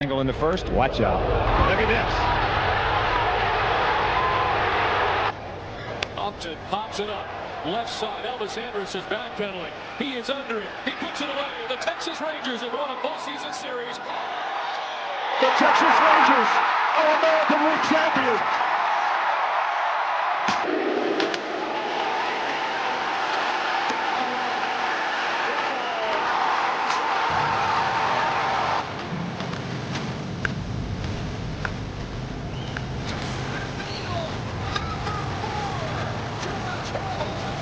Angle in the first. Watch out. Look at this. Upton pops it up. Left side, Elvis Andrus is backpedaling. He is under it. He puts it away. The Texas Rangers have won a postseason series. The Texas Rangers are American League champions.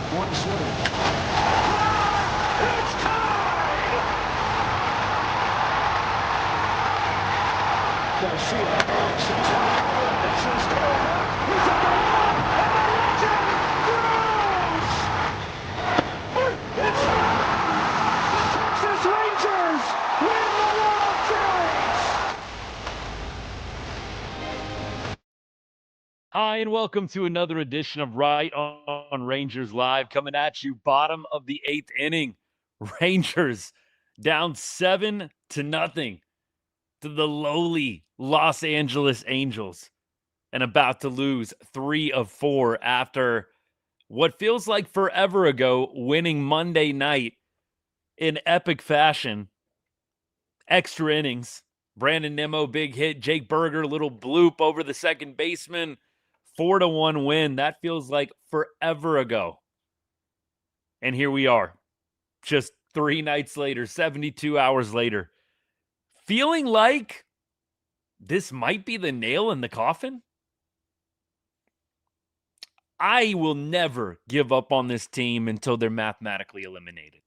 One swing. It's tied! Garcia. This is over. He's at the wall, and the legend grows! It's the Texas Rangers win the World Series! Hi, and welcome to another edition of Right on Rangers Live, coming at you bottom of the 8th inning. Rangers down 7-0 to the lowly Los Angeles Angels and about to lose 3 of 4 after what feels like forever ago, winning Monday night in epic fashion. Extra innings. Brandon Nimmo, big hit. Jake Berger, little bloop over the second baseman. 4-1 win. That feels like forever ago. And here we are, just 3 nights later, 72 hours later, feeling like this might be the nail in the coffin. I will never give up on this team until they're mathematically eliminated.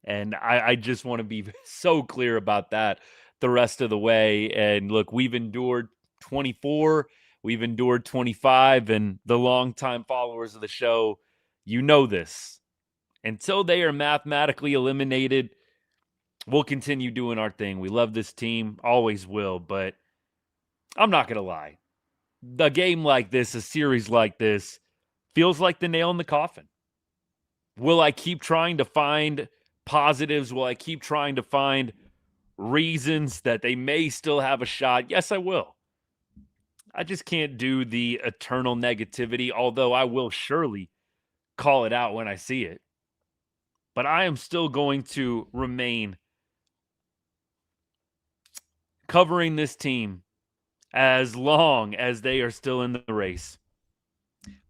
And I just want to be so clear about that the rest of the way. And look, we've endured 24, we've endured 25, and the longtime followers of the show, you know this. Until they are mathematically eliminated, we'll continue doing our thing. We love this team, always will, but I'm not going to lie. A game like this, a series like this, feels like the nail in the coffin. Will I keep trying to find positives? Will I keep trying to find reasons that they may still have a shot? Yes, I will. I just can't do the eternal negativity, although I will surely call it out when I see it. But I am still going to remain covering this team as long as they are still in the race.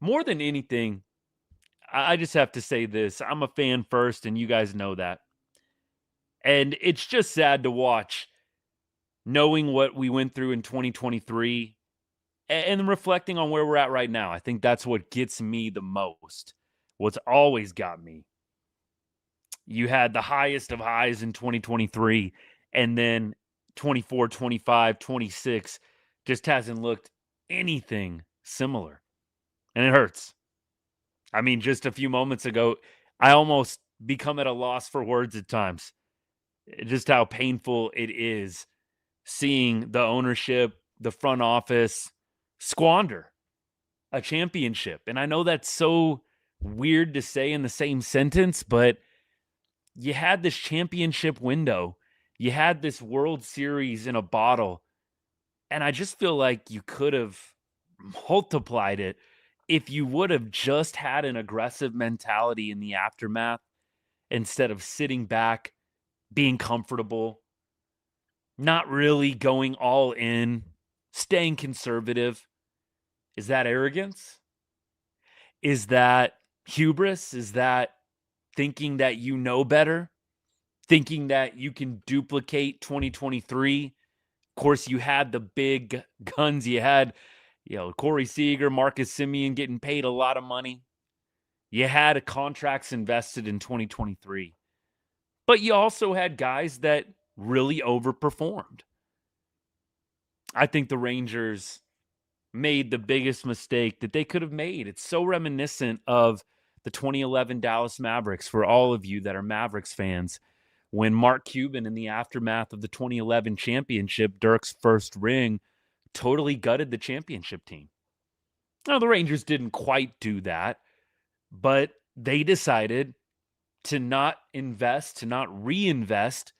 More than anything, I just have to say this. I'm a fan first, and you guys know that. And it's just sad to watch, knowing what we went through in 2023 and reflecting on where we're at right now. I think that's what gets me the most. What's always got me. You had the highest of highs in 2023, and then 24, 25, 26 just hasn't looked anything similar. And it hurts. I mean, just a few moments ago, I almost become at a loss for words at times. Just how painful it is seeing the ownership, the front office squander a championship. And I know that's so weird to say in the same sentence, but you had this championship window. You had this World Series in a bottle. And I just feel like you could have multiplied it if you would have just had an aggressive mentality in the aftermath instead of sitting back, being comfortable, not really going all in, staying conservative. Is that arrogance? Is that hubris? Is that thinking that you know better? Thinking that you can duplicate 2023? Of course, you had the big guns. You had, Corey Seager, Marcus Semien getting paid a lot of money. You had contracts invested in 2023. But you also had guys that really overperformed. I think the Rangers made the biggest mistake that they could have made. It's so reminiscent of the 2011 Dallas Mavericks for all of you that are Mavericks fans. When Mark Cuban, in the aftermath of the 2011 championship, Dirk's first ring, totally gutted the championship team. Now, the Rangers didn't quite do that, but they decided to not invest, to not reinvest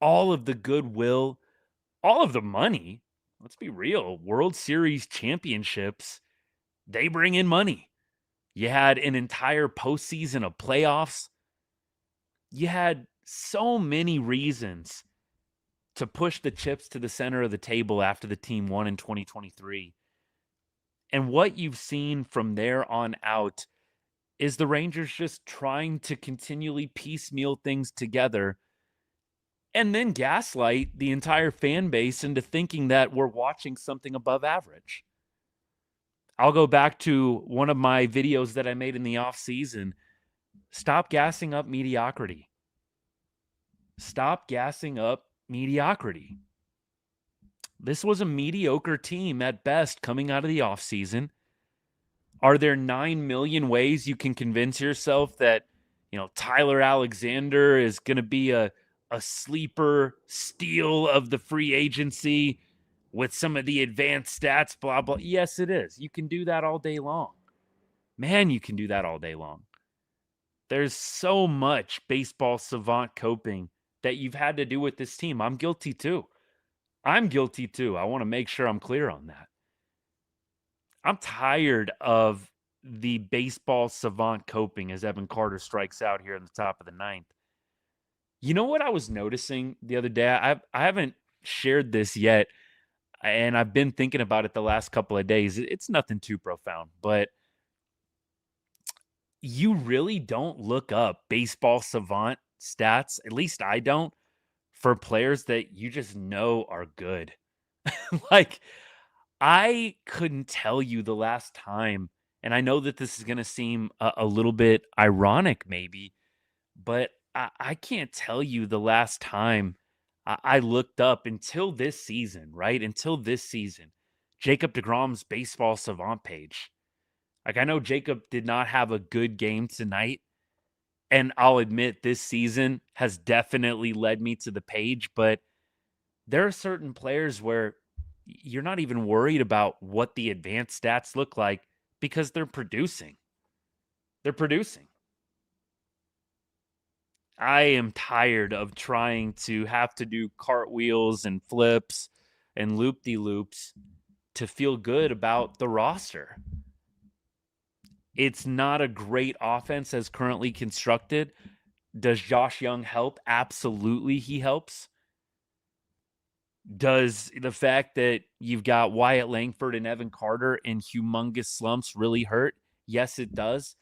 all of the goodwill, all of the money, let's be real, World Series championships, they bring in money. You had an entire postseason of playoffs. You had so many reasons to push the chips to the center of the table after the team won in 2023. And what you've seen from there on out is the Rangers just trying to continually piecemeal things together and then gaslight the entire fan base into thinking that we're watching something above average. I'll go back to one of my videos that I made in the offseason. Stop gassing up mediocrity. Stop gassing up mediocrity. This was a mediocre team at best coming out of the offseason. Are there 9 million ways you can convince yourself that, Tyler Alexander is going to be a sleeper steal of the free agency with some of the advanced stats, blah, blah? Yes, it is. You can do that all day long. Man, you can do that all day long. There's so much baseball savant coping that you've had to do with this team. I'm guilty too. I want to make sure I'm clear on that. I'm tired of the baseball savant coping as Evan Carter strikes out here in the top of the ninth. You know what I was noticing the other day? I haven't shared this yet, and I've been thinking about it the last couple of days. It's nothing too profound, but you really don't look up baseball savant stats, at least I don't, for players that you just know are good. Like, I couldn't tell you the last time, and I know that this is going to seem a little bit ironic maybe, but I can't tell you the last time I looked up until this season, right? Until this season, Jacob deGrom's baseball savant page. Like, I know Jacob did not have a good game tonight, and I'll admit this season has definitely led me to the page, but there are certain players where you're not even worried about what the advanced stats look like because they're producing. They're producing. I am tired of trying to have to do cartwheels and flips and loop-de-loops to feel good about the roster. It's not a great offense as currently constructed. Does Josh Young help? Absolutely, he helps. Does the fact that you've got Wyatt Langford and Evan Carter in humongous slumps really hurt? Yes, it does.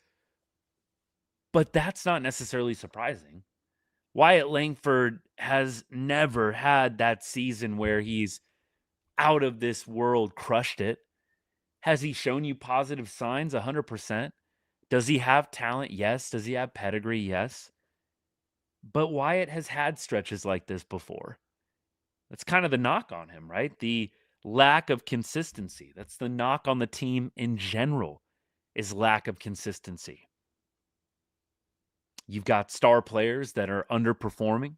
But that's not necessarily surprising. Wyatt Langford has never had that season where he's out of this world, crushed it. Has he shown you positive signs? 100%. Does he have talent? Yes. Does he have pedigree? Yes. But Wyatt has had stretches like this before. That's kind of the knock on him, right? The lack of consistency. That's the knock on the team in general, is lack of consistency. You've got star players that are underperforming.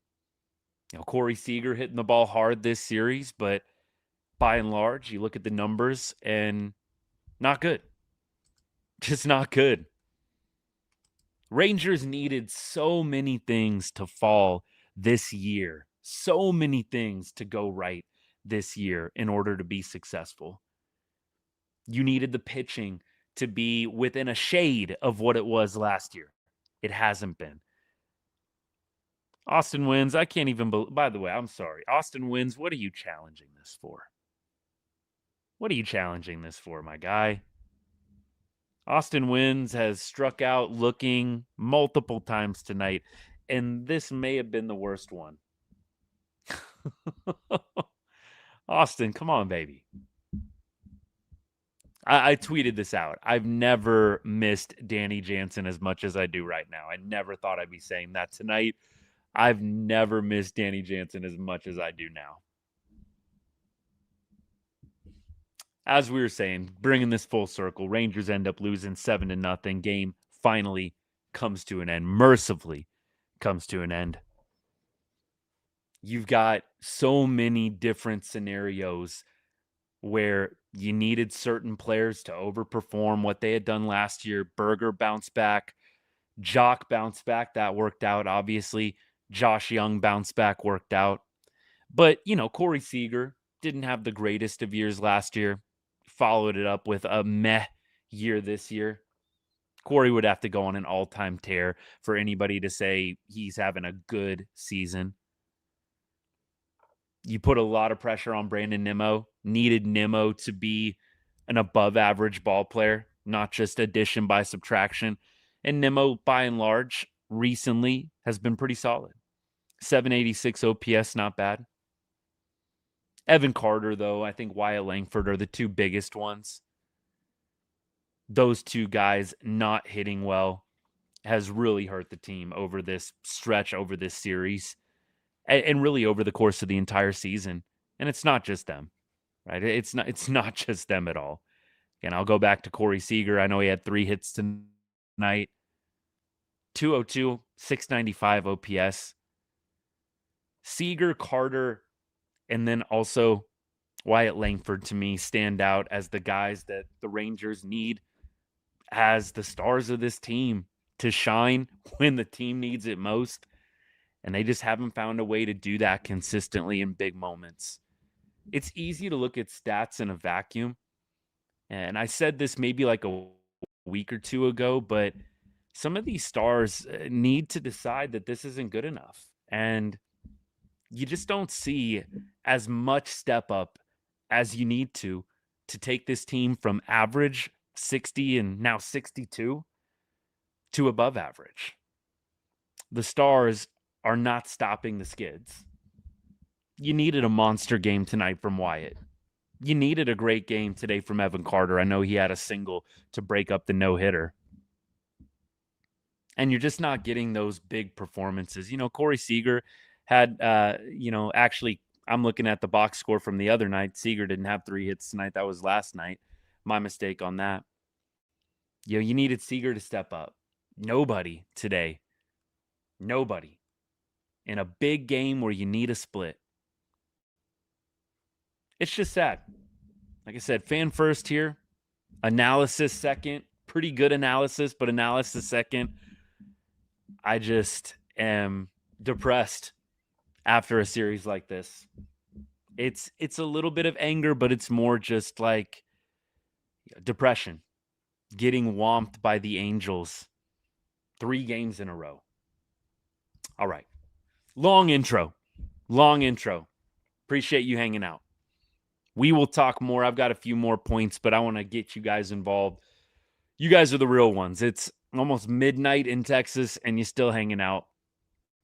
Corey Seager hitting the ball hard this series, but by and large, you look at the numbers and not good. Just not good. Rangers needed so many things to fall this year. So many things to go right this year in order to be successful. You needed the pitching to be within a shade of what it was last year. It hasn't been. Austin Wins, I can't even by the way, I'm sorry. Austin Wins, what are you challenging this for? What are you challenging this for, my guy? Austin Wins has struck out looking multiple times tonight, and this may have been the worst one. Austin, come on, baby. I tweeted this out. I've never missed Danny Jansen as much as I do right now. I never thought I'd be saying that tonight. I've never missed Danny Jansen as much as I do now. As we were saying, bringing this full circle, Rangers end up losing 7-0. Game finally comes to an end. Mercifully comes to an end. You've got so many different scenarios where you needed certain players to overperform what they had done last year. Berger bounced back. Jock bounced back. That worked out, obviously. Josh Young bounced back, worked out. But, Corey Seager, didn't have the greatest of years last year. Followed it up with a meh year this year. Corey would have to go on an all-time tear for anybody to say he's having a good season. You put a lot of pressure on Brandon Nimmo. Needed Nimmo to be an above-average ball player, not just addition by subtraction. And Nimmo, by and large, recently has been pretty solid. 786 OPS, not bad. Evan Carter, though, I think Wyatt Langford are the two biggest ones. Those two guys not hitting well has really hurt the team over this stretch, over this series, and really over the course of the entire season. And it's not just them, right? It's not just them at all. Again, I'll go back to Corey Seager. I know he had 3 hits tonight. 202, 695 OPS. Seager, Carter, and then also Wyatt Langford, to me, stand out as the guys that the Rangers need as the stars of this team to shine when the team needs it most. And they just haven't found a way to do that consistently in big moments. It's easy to look at stats in a vacuum. And I said this maybe like a week or two ago, but some of these stars need to decide that this isn't good enough. And you just don't see as much step up as you need to take this team from average 60 and now 62 to above average. The stars are not stopping the skids. You needed a monster game tonight from Wyatt. You needed a great game today from Evan Carter. I know he had a single to break up the no-hitter. And you're just not getting those big performances. You know, Corey Seager had, actually, I'm looking at the box score from the other night. Seager didn't have 3 hits tonight. That was last night. My mistake on that. You needed Seager to step up. Nobody today. Nobody. In a big game where you need a split. It's just sad. Like I said, fan first here. Analysis second. Pretty good analysis, but analysis second. I just am depressed after a series like this. It's a little bit of anger, but it's more just like depression. Getting whomped by the Angels 3 games in a row. All right. Long intro. Appreciate you hanging out. We will talk more. I've got a few more points, but I want to get you guys involved. You guys are the real ones. It's almost midnight in Texas, and you're still hanging out.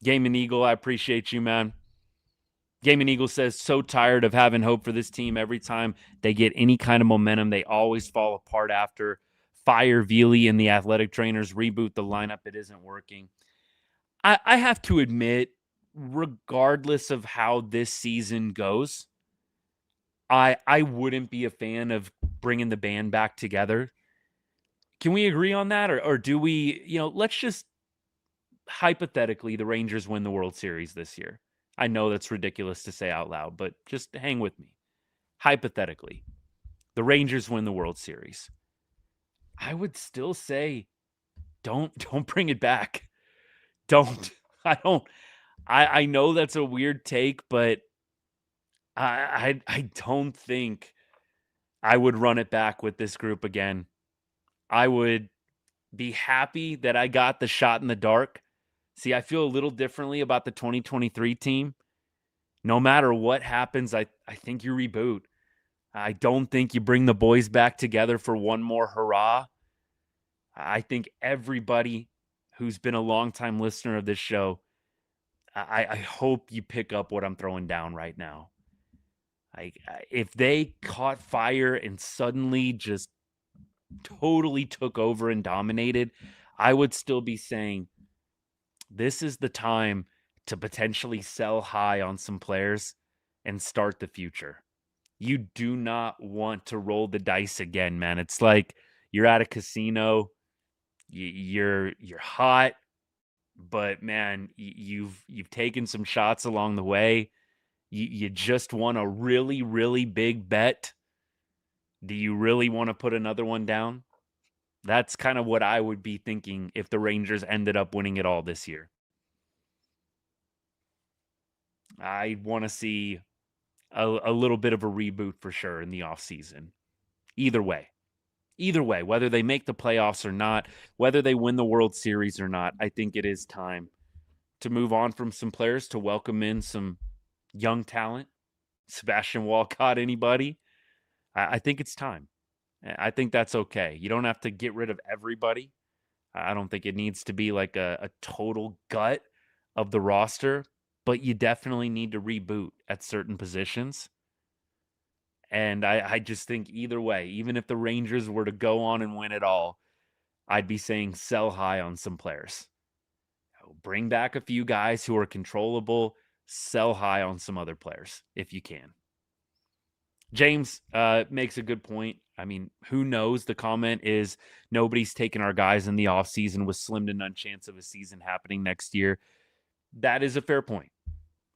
Game and Eagle, I appreciate you, man. Game and Eagle says, so tired of having hope for this team. Every time they get any kind of momentum, they always fall apart after. Fire Veely and the athletic trainers, reboot the lineup. It isn't working. I have to admit, regardless of how this season goes, I wouldn't be a fan of bringing the band back together. Can we agree on that? Or do we, let's just hypothetically, the Rangers win the World Series this year. I know that's ridiculous to say out loud, but just hang with me. Hypothetically, the Rangers win the World Series. I would still say, don't bring it back. Don't. I know that's a weird take, but I don't think I would run it back with this group again. I would be happy that I got the shot in the dark. See, I feel a little differently about the 2023 team. No matter what happens, I think you reboot. I don't think you bring the boys back together for one more hurrah. I think everybody who's been a longtime listener of this show, I hope you pick up what I'm throwing down right now. If they caught fire and suddenly just totally took over and dominated, I would still be saying this is the time to potentially sell high on some players and start the future. You do not want to roll the dice again, man. It's like you're at a casino, you're hot, but man, you've taken some shots along the way. You just won a really, really big bet. Do you really want to put another one down? That's kind of what I would be thinking if the Rangers ended up winning it all this year. I want to see a little bit of a reboot for sure in the offseason. Either way, whether they make the playoffs or not, whether they win the World Series or not, I think it is time to move on from some players, to welcome in some young talent. Sebastian Walcott, anybody? I think it's time. I think that's okay. You don't have to get rid of everybody. I don't think it needs to be like a total gut of the roster, but you definitely need to reboot at certain positions. And I just think either way, even if the Rangers were to go on and win it all, I'd be saying sell high on some players. Bring back a few guys who are controllable, sell high on some other players if you can. James makes a good point. I mean, who knows? The comment is nobody's taking our guys in the offseason with slim to none chance of a season happening next year. That is a fair point.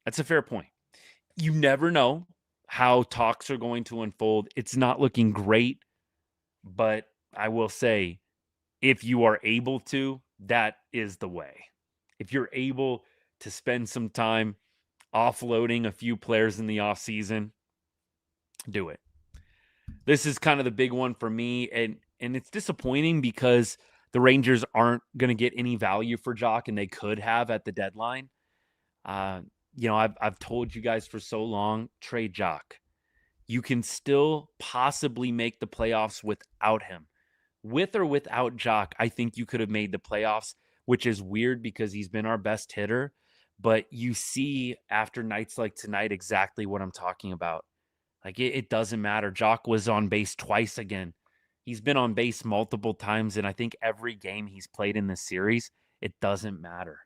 That's a fair point. You never know how talks are going to unfold. It's not looking great, but I will say, if you are able to, that is the way. If you're able to spend some time offloading a few players in the offseason, do it. This is kind of the big one for me, and it's disappointing because the Rangers aren't going to get any value for Jock, and they could have at the deadline. I've told you guys for so long, trade Jock. You can still possibly make the playoffs without him. With or without Jock, I think you could have made the playoffs, which is weird because he's been our best hitter. But you see after nights like tonight exactly what I'm talking about. Like, it doesn't matter. Jock was on base twice again. He's been on base multiple times, and I think every game he's played in this series, it doesn't matter.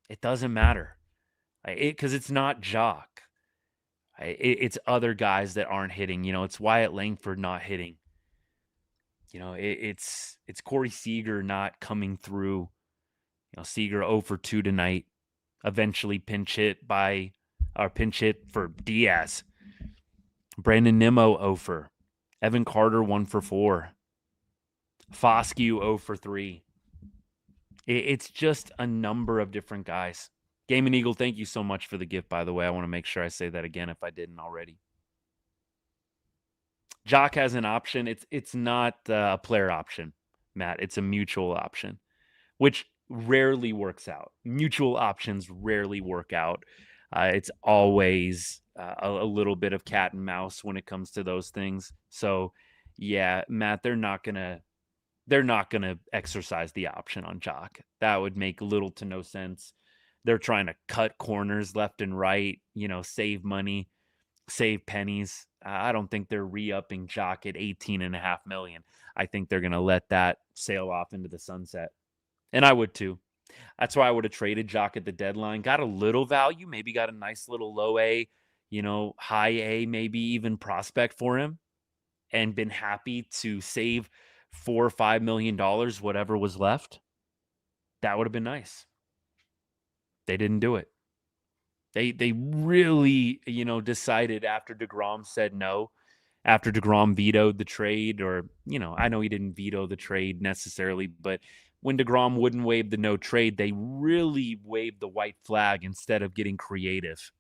It doesn't matter. Because it's not Jock. It's other guys that aren't hitting. It's Wyatt Langford not hitting. It's Corey Seager not coming through. Seager 0 for 2 tonight. Eventually pinch hit for Diaz. Brandon Nimmo 0 for. Evan Carter 1 for 4. Foscue 0 for 3. It's just a number of different guys. Game and Eagle, thank you so much for the gift, by the way. I want to make sure I say that again if I didn't already. Jock has an option. It's not a player option, Matt. It's a mutual option, which rarely works out. Mutual options rarely work out. It's always a little bit of cat and mouse when it comes to those things. So, yeah, Matt, they're not gonna exercise the option on Jock. That would make little to no sense. They're trying to cut corners left and right, save money, save pennies. I don't think they're re-upping Jock at $18.5 million. I think they're going to let that sail off into the sunset. And I would too. That's why I would have traded Jock at the deadline. Got a little value, maybe got a nice little low A, high A, maybe even prospect for him, and been happy to save $4 or $5 million, whatever was left. That would have been nice. They didn't do it. They really, decided after deGrom said no, after deGrom vetoed the trade, or, I know he didn't veto the trade necessarily, but when deGrom wouldn't waive the no trade, they really waved the white flag instead of getting creative.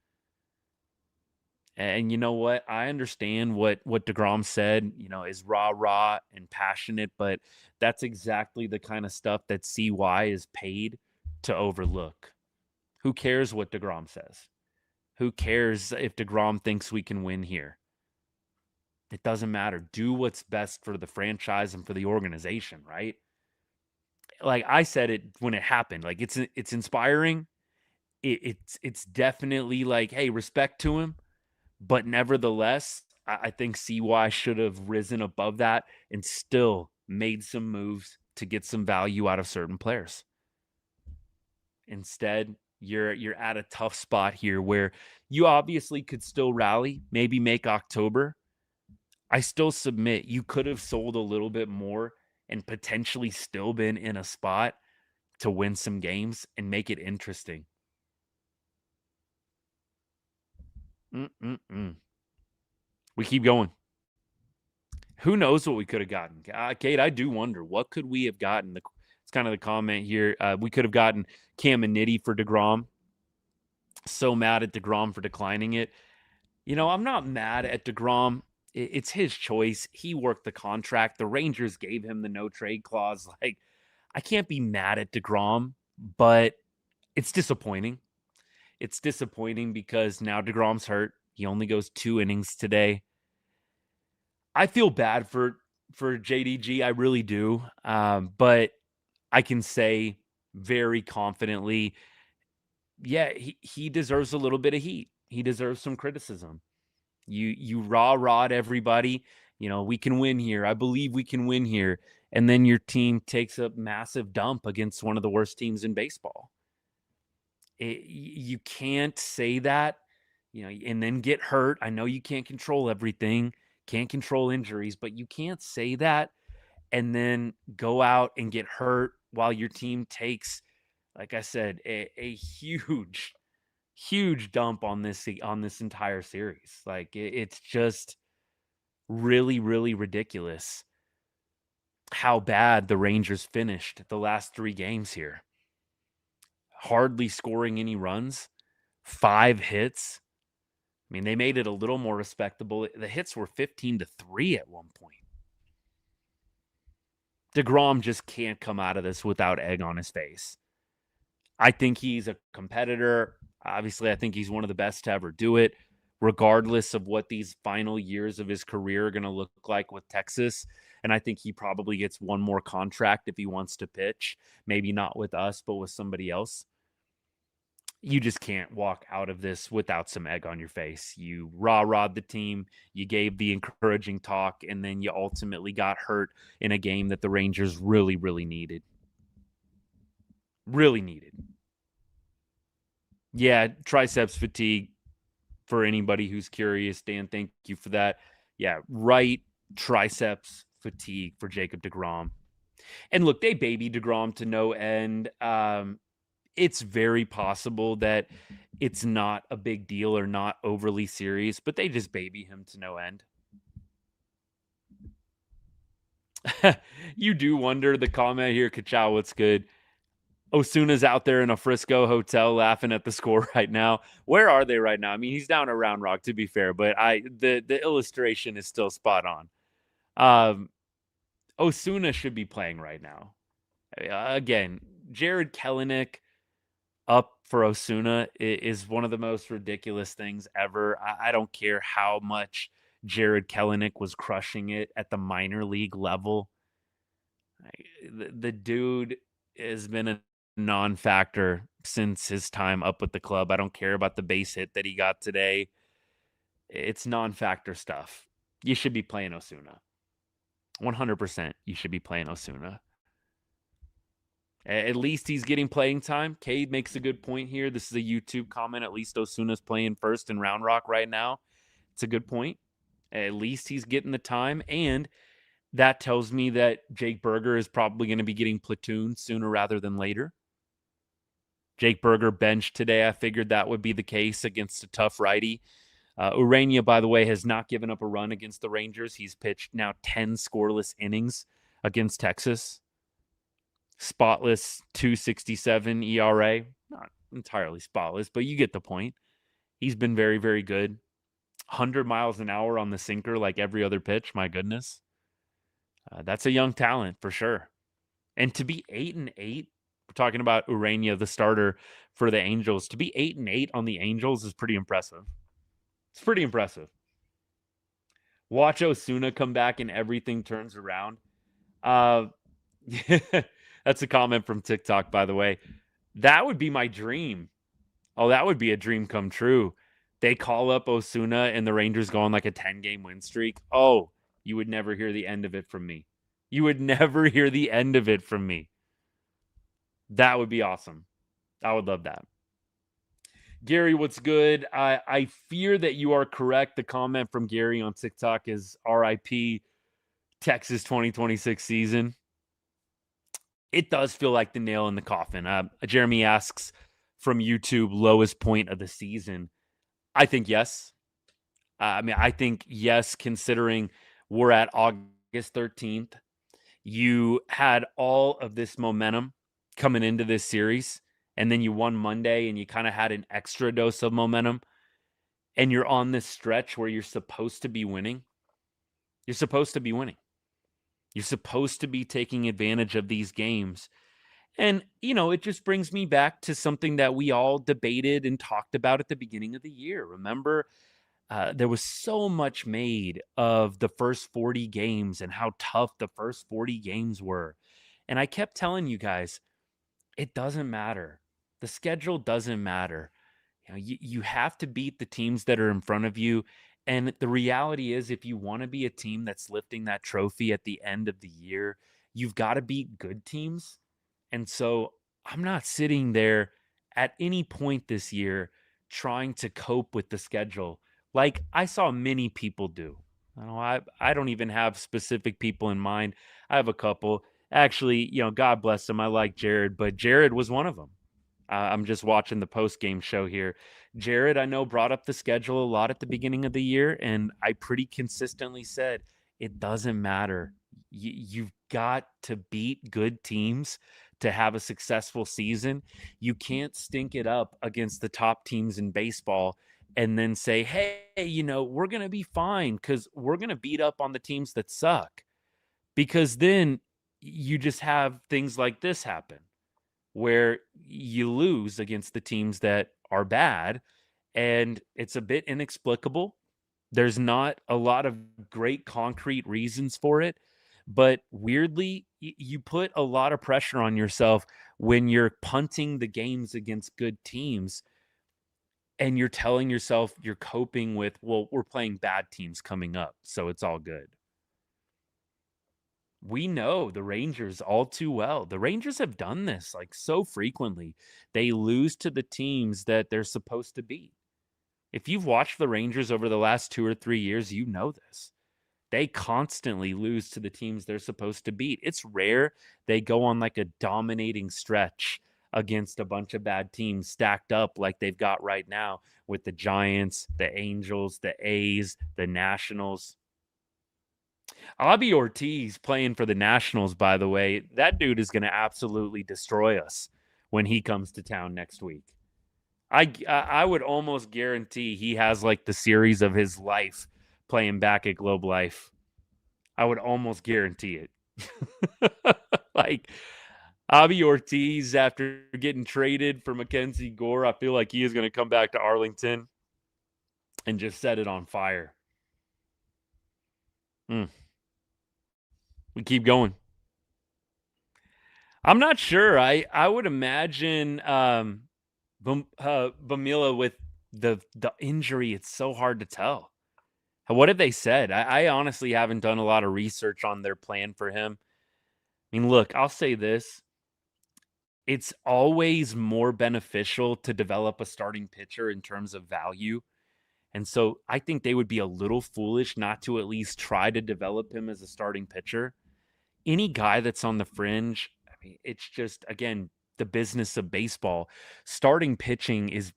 And you know what? I understand what deGrom said, is rah and passionate, but that's exactly the kind of stuff that CY is paid to overlook. Who cares what deGrom says? Who cares if deGrom thinks we can win here? It doesn't matter. Do what's best for the franchise and for the organization, right? Like I said it when it happened. Like it's inspiring. It's definitely like, hey, respect to him. But nevertheless, I think CY should have risen above that and still made some moves to get some value out of certain players. Instead, you're at a tough spot here where you obviously could still rally, maybe make October. I still submit you could have sold a little bit more and potentially still been in a spot to win some games and make it interesting. We keep going. Who knows what we could have gotten? Kate, I do wonder, what could we have gotten? It's kind of the comment here. We could have gotten Cam and Nitty for deGrom. So mad at deGrom for declining it. I'm not mad at deGrom. It's his choice. He worked the contract. The Rangers gave him the no trade clause. Like, I can't be mad at deGrom, but it's disappointing. It's disappointing because now deGrom's hurt. He only goes 2 innings today. I feel bad for JDG. I really do. But I can say very confidently, yeah, he deserves a little bit of heat. He deserves some criticism. You rah-rah'd everybody. We can win here. I believe we can win here. And then your team takes a massive dump against one of the worst teams in baseball. You can't say that, and then get hurt. I know you can't control everything, can't control injuries, but you can't say that and then go out and get hurt while your team takes, like I said, a huge dump on this entire series. Like, it's just really, really ridiculous how bad the Rangers finished the last 3 games here. Hardly scoring any runs, 5 hits. I mean, they made it a little more respectable. The hits were 15-3 at one point. deGrom just can't come out of this without egg on his face. I think he's a competitor. Obviously, I think he's one of the best to ever do it, regardless of what these final years of his career are going to look like with Texas. And I think he probably gets one more contract if he wants to pitch. Maybe not with us, but with somebody else. You just can't walk out of this without some egg on your face. You rah-rah'd the team, you gave the encouraging talk, and then you ultimately got hurt in a game that the Rangers really, really needed. Really needed. Yeah, triceps fatigue for anybody who's curious. Dan, thank you for that. Yeah, right triceps fatigue for Jacob deGrom. And look, they baby deGrom to no end. It's very possible that it's not a big deal or not overly serious, but they just baby him to no end. You do wonder, the comment here, Kachow, what's good? Osuna's out there in a Frisco hotel laughing at the score right now. Where are they right now? I mean, he's down at Round Rock, to be fair, but the illustration is still spot on. Osuna should be playing right now. Again, Jared Kelenic up for Osuna is one of the most ridiculous things ever. I don't care how much Jared Kelenic was crushing it at the minor league level. The dude has been a non-factor since his time up with the club. I don't care about the base hit that he got today. It's non-factor stuff. You should be playing Osuna. 100% you should be playing Osuna. At least he's getting playing time. Cade makes a good point here. This is a YouTube comment. At least Osuna's playing first in Round Rock right now. It's a good point. At least he's getting the time. And that tells me that Jake Berger is probably going to be getting platooned sooner rather than later. Jake Berger benched today. I figured that would be the case against a tough righty. Ureña, by the way, has not given up a run against the Rangers. He's pitched now 10 scoreless innings against Texas. Spotless 2.67 ERA. Not entirely spotless, but you get the point. He's been very, very good. 100 miles an hour on the sinker like every other pitch. My goodness. That's a young talent for sure. And to be 8-8, we're talking about Ureña, the starter for the Angels. To be 8-8 on the Angels is pretty impressive. It's pretty impressive. Watch Osuna come back and everything turns around. That's a comment from TikTok, by the way. That would be my dream. Oh, that would be a dream come true. They call up Osuna and the Rangers go on like a 10-game win streak. Oh, you would never hear the end of it from me. You would never hear the end of it from me. That would be awesome. I would love that. Gary, what's good? I fear that you are correct. The comment from Gary on TikTok is RIP Texas 2026 season. It does feel like the nail in the coffin. Jeremy asks from YouTube, lowest point of the season. I think yes. I think yes, considering we're at August 13th. You had all of this momentum coming into this series, and then you won Monday, and you kind of had an extra dose of momentum. and you're on this stretch where you're supposed to be winning, you're supposed to be winning. You're supposed to be taking advantage of these games. And, it just brings me back to something that we all debated and talked about at the beginning of the year. Remember, there was so much made of the first 40 games and how tough the first 40 games were. And I kept telling you guys, it doesn't matter. The schedule doesn't matter. You have to beat the teams that are in front of you. And the reality is, if you want to be a team that's lifting that trophy at the end of the year, you've got to beat good teams. And so I'm not sitting there at any point this year trying to cope with the schedule like I saw many people do. I don't even have specific people in mind. I have a couple. Actually, God bless them. I like Jared, but Jared was one of them. I'm just watching the post game show here. Jared, I know, brought up the schedule a lot at the beginning of the year, and I pretty consistently said it doesn't matter. You've got to beat good teams to have a successful season. You can't stink it up against the top teams in baseball and then say, hey, we're going to be fine because we're going to beat up on the teams that suck. Because then you just have things like this happen where you lose against the teams that are bad, and it's a bit inexplicable. There's not a lot of great concrete reasons for it, but weirdly, you put a lot of pressure on yourself when you're punting the games against good teams and you're telling yourself you're coping with, well, we're playing bad teams coming up, so it's all good. We know the Rangers all too well. The Rangers have done this like so frequently. They lose to the teams that they're supposed to beat. If you've watched the Rangers over the last 2 or 3 years, you know this. They constantly lose to the teams they're supposed to beat. It's rare they go on like a dominating stretch against a bunch of bad teams stacked up like they've got right now with the Giants, the Angels, the A's, the Nationals. Avi Ortiz playing for the Nationals, by the way, that dude is going to absolutely destroy us when he comes to town next week. I would almost guarantee he has like the series of his life playing back at Globe Life. I would almost guarantee it. Like Avi Ortiz, after getting traded for Mackenzie Gore, I feel like he is going to come back to Arlington and just set it on fire. We keep going. I'm not sure. I would imagine Bamila with the injury, it's so hard to tell. What have they said? I honestly haven't done a lot of research on their plan for him. I mean, look, I'll say this. It's always more beneficial to develop a starting pitcher in terms of value. And so I think they would be a little foolish not to at least try to develop him as a starting pitcher. Any guy that's on the fringe, I mean, it's just, again, the business of baseball. Starting pitching is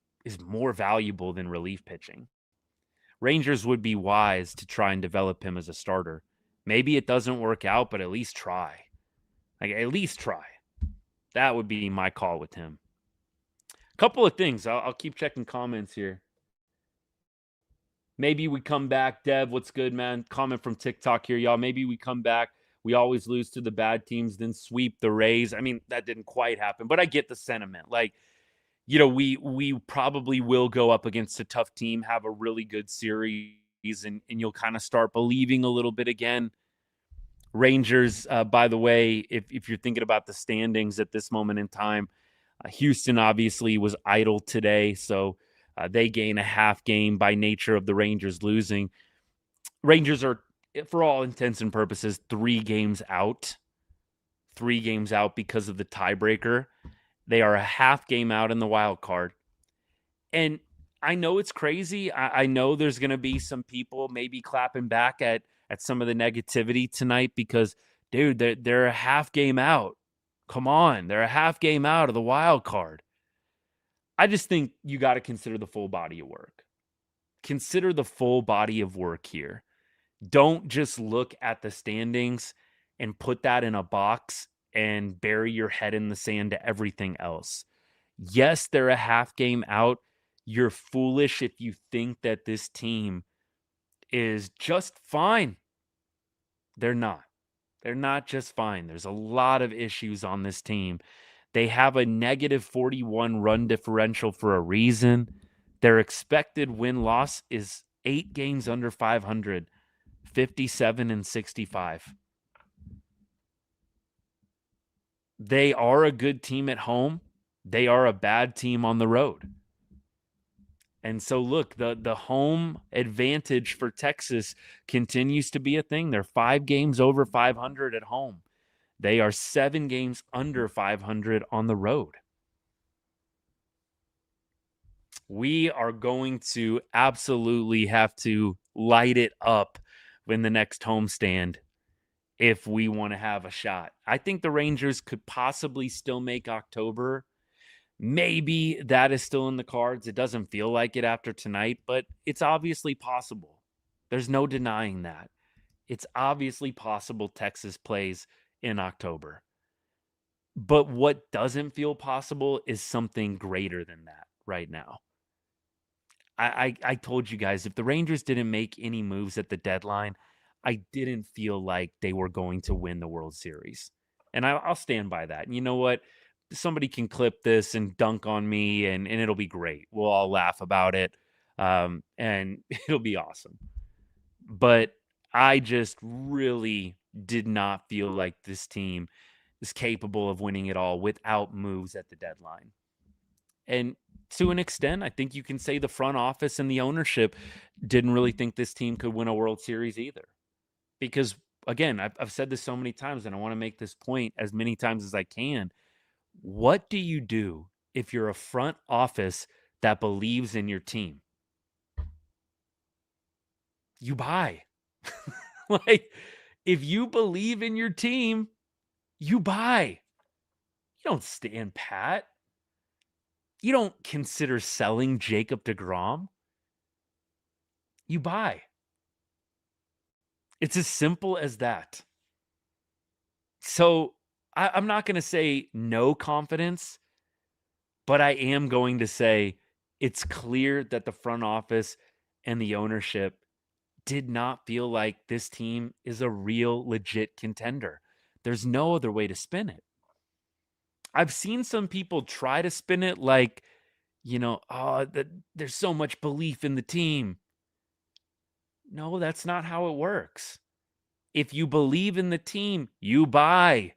more valuable than relief pitching. Rangers would be wise to try and develop him as a starter. Maybe it doesn't work out, but at least try. At least try. That would be my call with him. A couple of things. I'll keep checking comments here. Maybe we come back. Dev, what's good, man? Comment from TikTok here, y'all. Maybe we come back. We always lose to the bad teams, then sweep the Rays. I mean, that didn't quite happen, but I get the sentiment. Like, we probably will go up against a tough team, have a really good series, and you'll kind of start believing a little bit again. Rangers, by the way, if you're thinking about the standings at this moment in time, Houston obviously was idle today, so they gain a half game by nature of the Rangers losing. Rangers are, for all intents and purposes, 3 games out. 3 games out because of the tiebreaker. They are a half game out in the wild card. And I know it's crazy. I know there's going to be some people maybe clapping back at some of the negativity tonight because, dude, they're a half game out. Come on. They're a half game out of the wild card. I just think you got to consider the full body of work. Consider the full body of work here. Don't just look at the standings and put that in a box and bury your head in the sand to everything else. Yes, they're a half game out. you're foolish if you think that this team is just fine. They're not. They're not just fine. There's a lot of issues on this team. They have a negative 41 run differential for a reason. Their expected win-loss is 8 games under 500, 57 and 65. They are a good team at home. They are a bad team on the road. And so, look, the home advantage for Texas continues to be a thing. They're 5 games over 500 at home. They are 7 games under 500 on the road. We are going to absolutely have to light it up in the next homestand if we want to have a shot. I think the Rangers could possibly still make October. Maybe that is still in the cards. It doesn't feel like it after tonight, but it's obviously possible. There's no denying that. It's obviously possible Texas plays in October. But what doesn't feel possible is something greater than that right now. I told you guys, if the Rangers didn't make any moves at the deadline, I didn't feel like they were going to win the World Series. And I'll stand by that. And you know what? Somebody can clip this and dunk on me, and it'll be great. We'll all laugh about it, and it'll be awesome. But I just really did not feel like this team is capable of winning it all without moves at the deadline. And to an extent, I think you can say the front office and the ownership didn't really think this team could win a World Series either. Because, again, I've said this so many times, and I want to make this point as many times as I can. What do you do if you're a front office that believes in your team? You buy. Like, if you believe in your team, you buy. You don't stand pat. You don't consider selling Jacob deGrom. You buy. It's as simple as that. So I'm not going to say no confidence, but I am going to say it's clear that the front office and the ownership did not feel like this team is a real legit contender. There's no other way to spin it. I've seen some people try to spin it like, there's so much belief in the team. No, that's not how it works. If you believe in the team, you buy.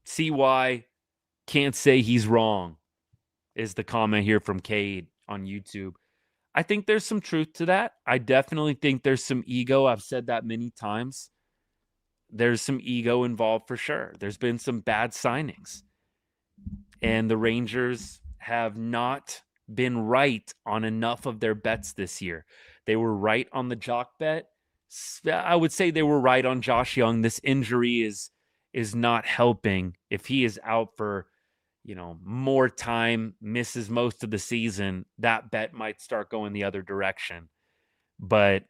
CY can't say he's wrong, is the comment here from Cade on YouTube. I think there's some truth to that. I definitely think there's some ego. I've said that many times. There's some ego involved for sure. There's been some bad signings. And the Rangers have not been right on enough of their bets this year. They were right on the Jock bet. I would say they were right on Josh Young. This injury is not helping. If he is out for, more time, misses most of the season, that bet might start going the other direction. But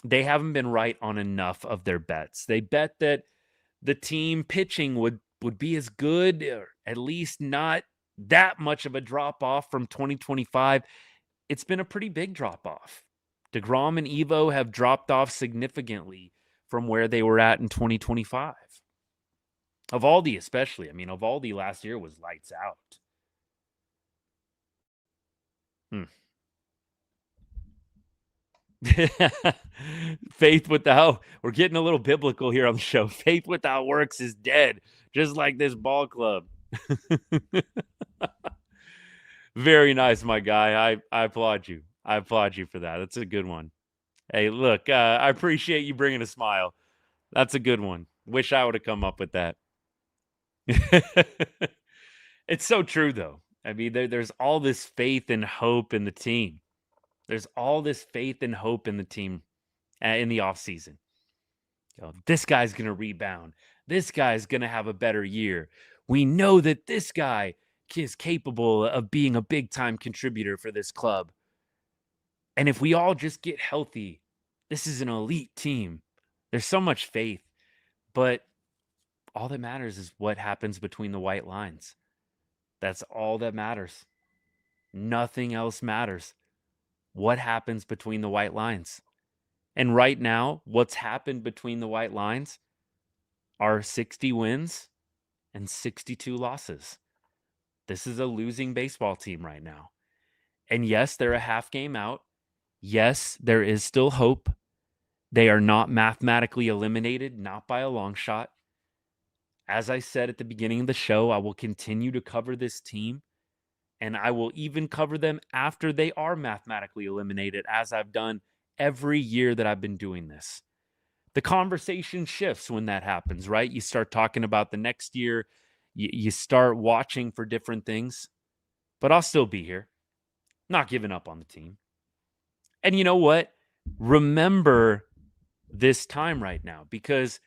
they haven't been right on enough of their bets. They bet that the team pitching would be as good, or at least not that much of a drop-off from 2025. It's been a pretty big drop-off. deGrom and Evo have dropped off significantly from where they were at in 2025. Evaldi especially. I mean, Evaldi last year was lights out. Faith without, we're getting a little biblical here on the show. Faith without works is dead, just like this ball club. Very nice, my guy. I applaud you. I applaud you for that. That's a good one. Hey, look, I appreciate you bringing a smile. That's a good one. Wish I would have come up with that. It's so true, though. I mean, there's all this faith and hope in the team. There's all this faith and hope in the team in the offseason. This guy's going to rebound. This guy's going to have a better year. We know that this guy is capable of being a big-time contributor for this club. And if we all just get healthy, this is an elite team. There's so much faith. But all that matters is what happens between the white lines. That's all that matters. Nothing else matters. What happens between the white lines? And right now, what's happened between the white lines are 60 wins and 62 losses. This is a losing baseball team right now. And yes, they're a half game out. Yes, there is still hope. They are not mathematically eliminated, not by a long shot. As I said at the beginning of the show, I will continue to cover this team, and I will even cover them after they are mathematically eliminated, as I've done every year that I've been doing this. The conversation shifts when that happens, right? You start talking about the next year. You start watching for different things. But I'll still be here, not giving up on the team. And you know what? Remember this time right now, because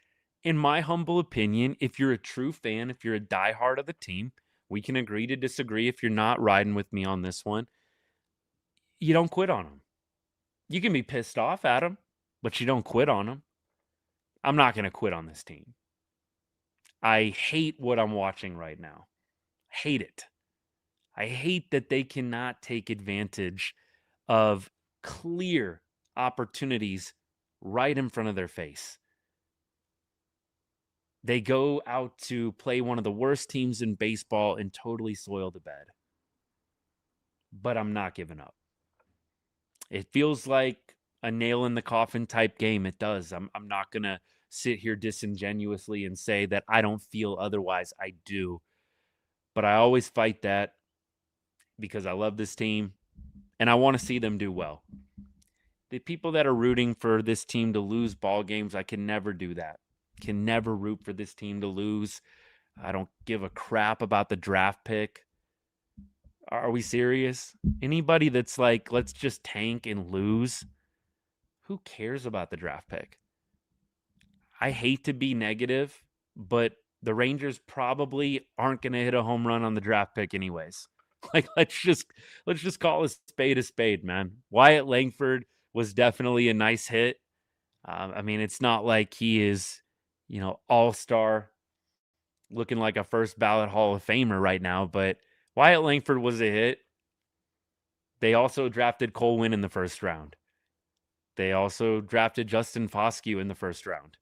in my humble opinion, if you're a true fan, if you're a diehard of the team, we can agree to disagree. If you're not riding with me on this one, you don't quit on them. You can be pissed off at them, but you don't quit on them. I'm not going to quit on this team. I hate what I'm watching right now. Hate it. I hate that they cannot take advantage of clear opportunities right in front of their face. They go out to play one of the worst teams in baseball and totally soil the bed. But I'm not giving up. It feels like a nail in the coffin type game. It does. I'm not going to sit here disingenuously and say that I don't feel otherwise. I do. But I always fight that because I love this team and I want to see them do well. The people that are rooting for this team to lose ball games, I can never do that. Can never root for this team to lose. I don't give a crap about the draft pick. Are we serious? Anybody that's like, let's just tank and lose, who cares about the draft pick? I hate to be negative, but the Rangers probably aren't going to hit a home run on the draft pick anyways. Like, let's just call a spade, man. Wyatt Langford was definitely a nice hit. I mean, it's not like he is, all-star looking like a first ballot Hall of Famer right now, but Wyatt Langford was a hit. They also drafted Cole Winn in the first round. They also drafted Justin Foscue in the first round.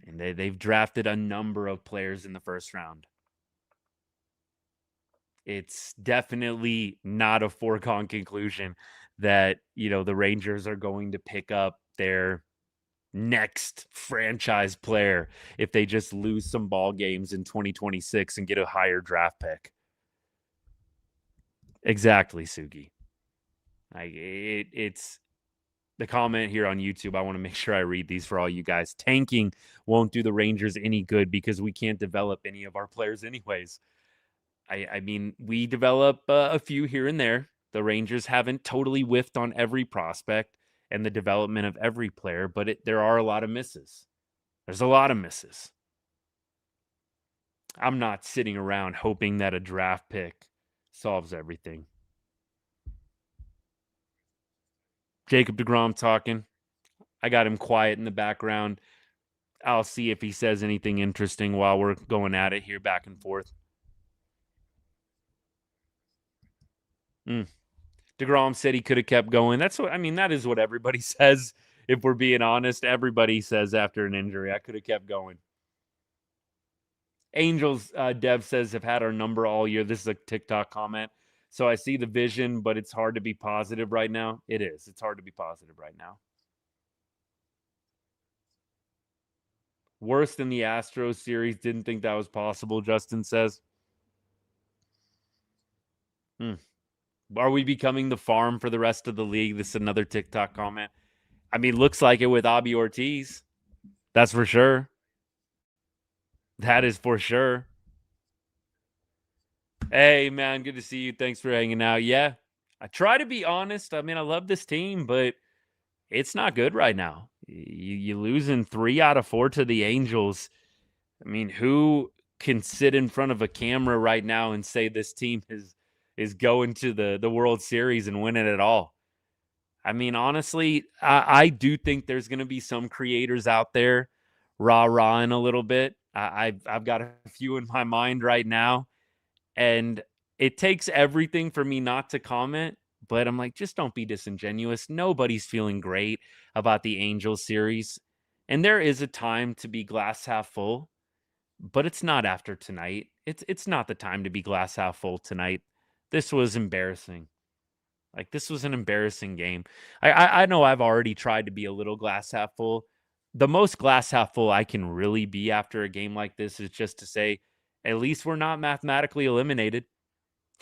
And they've drafted a number of players in the first round. It's definitely not a foregone conclusion that, the Rangers are going to pick up their next franchise player if they just lose some ball games in 2026 and get a higher draft pick. Exactly, Sugi. It's the comment here on YouTube. I want to make sure I read these for all you guys. Tanking won't do the Rangers any good because we can't develop any of our players anyways. I mean, we develop a few here and there. The Rangers haven't totally whiffed on every prospect and the development of every player, but there are a lot of misses. There's a lot of misses. I'm not sitting around hoping that a draft pick solves everything. Jacob deGrom talking. I got him quiet in the background. I'll see if he says anything interesting while we're going at it here back and forth. deGrom said he could have kept going. That is what everybody says. If we're being honest, everybody says after an injury, I could have kept going. Angels, Dev says, have had our number all year. This is a TikTok comment. So I see the vision, but it's hard to be positive right now. It is. It's hard to be positive right now. Worse than the Astros series. Didn't think that was possible, Justin says. Are we becoming the farm for the rest of the league? This is another TikTok comment. I mean, looks like it with Abby Ortiz. That's for sure. That is for sure. Hey, man, good to see you. Thanks for hanging out. Yeah, I try to be honest. I mean, I love this team, but it's not good right now. You losing 3 out of 4 to the Angels. I mean, who can sit in front of a camera right now and say this team is going to the World Series and win it at all? I mean, honestly, I do think there's going to be some creators out there rah-rahing a little bit. I've got a few in my mind right now. And it takes everything for me not to comment, but I'm like, just don't be disingenuous. Nobody's feeling great about the Angels series. And there is a time to be glass half full, but it's not after tonight. It's not the time to be glass half full tonight. This was embarrassing. Like, this was an embarrassing game. I know I've already tried to be a little glass half full. The most glass half full I can really be after a game like this is just to say, at least we're not mathematically eliminated.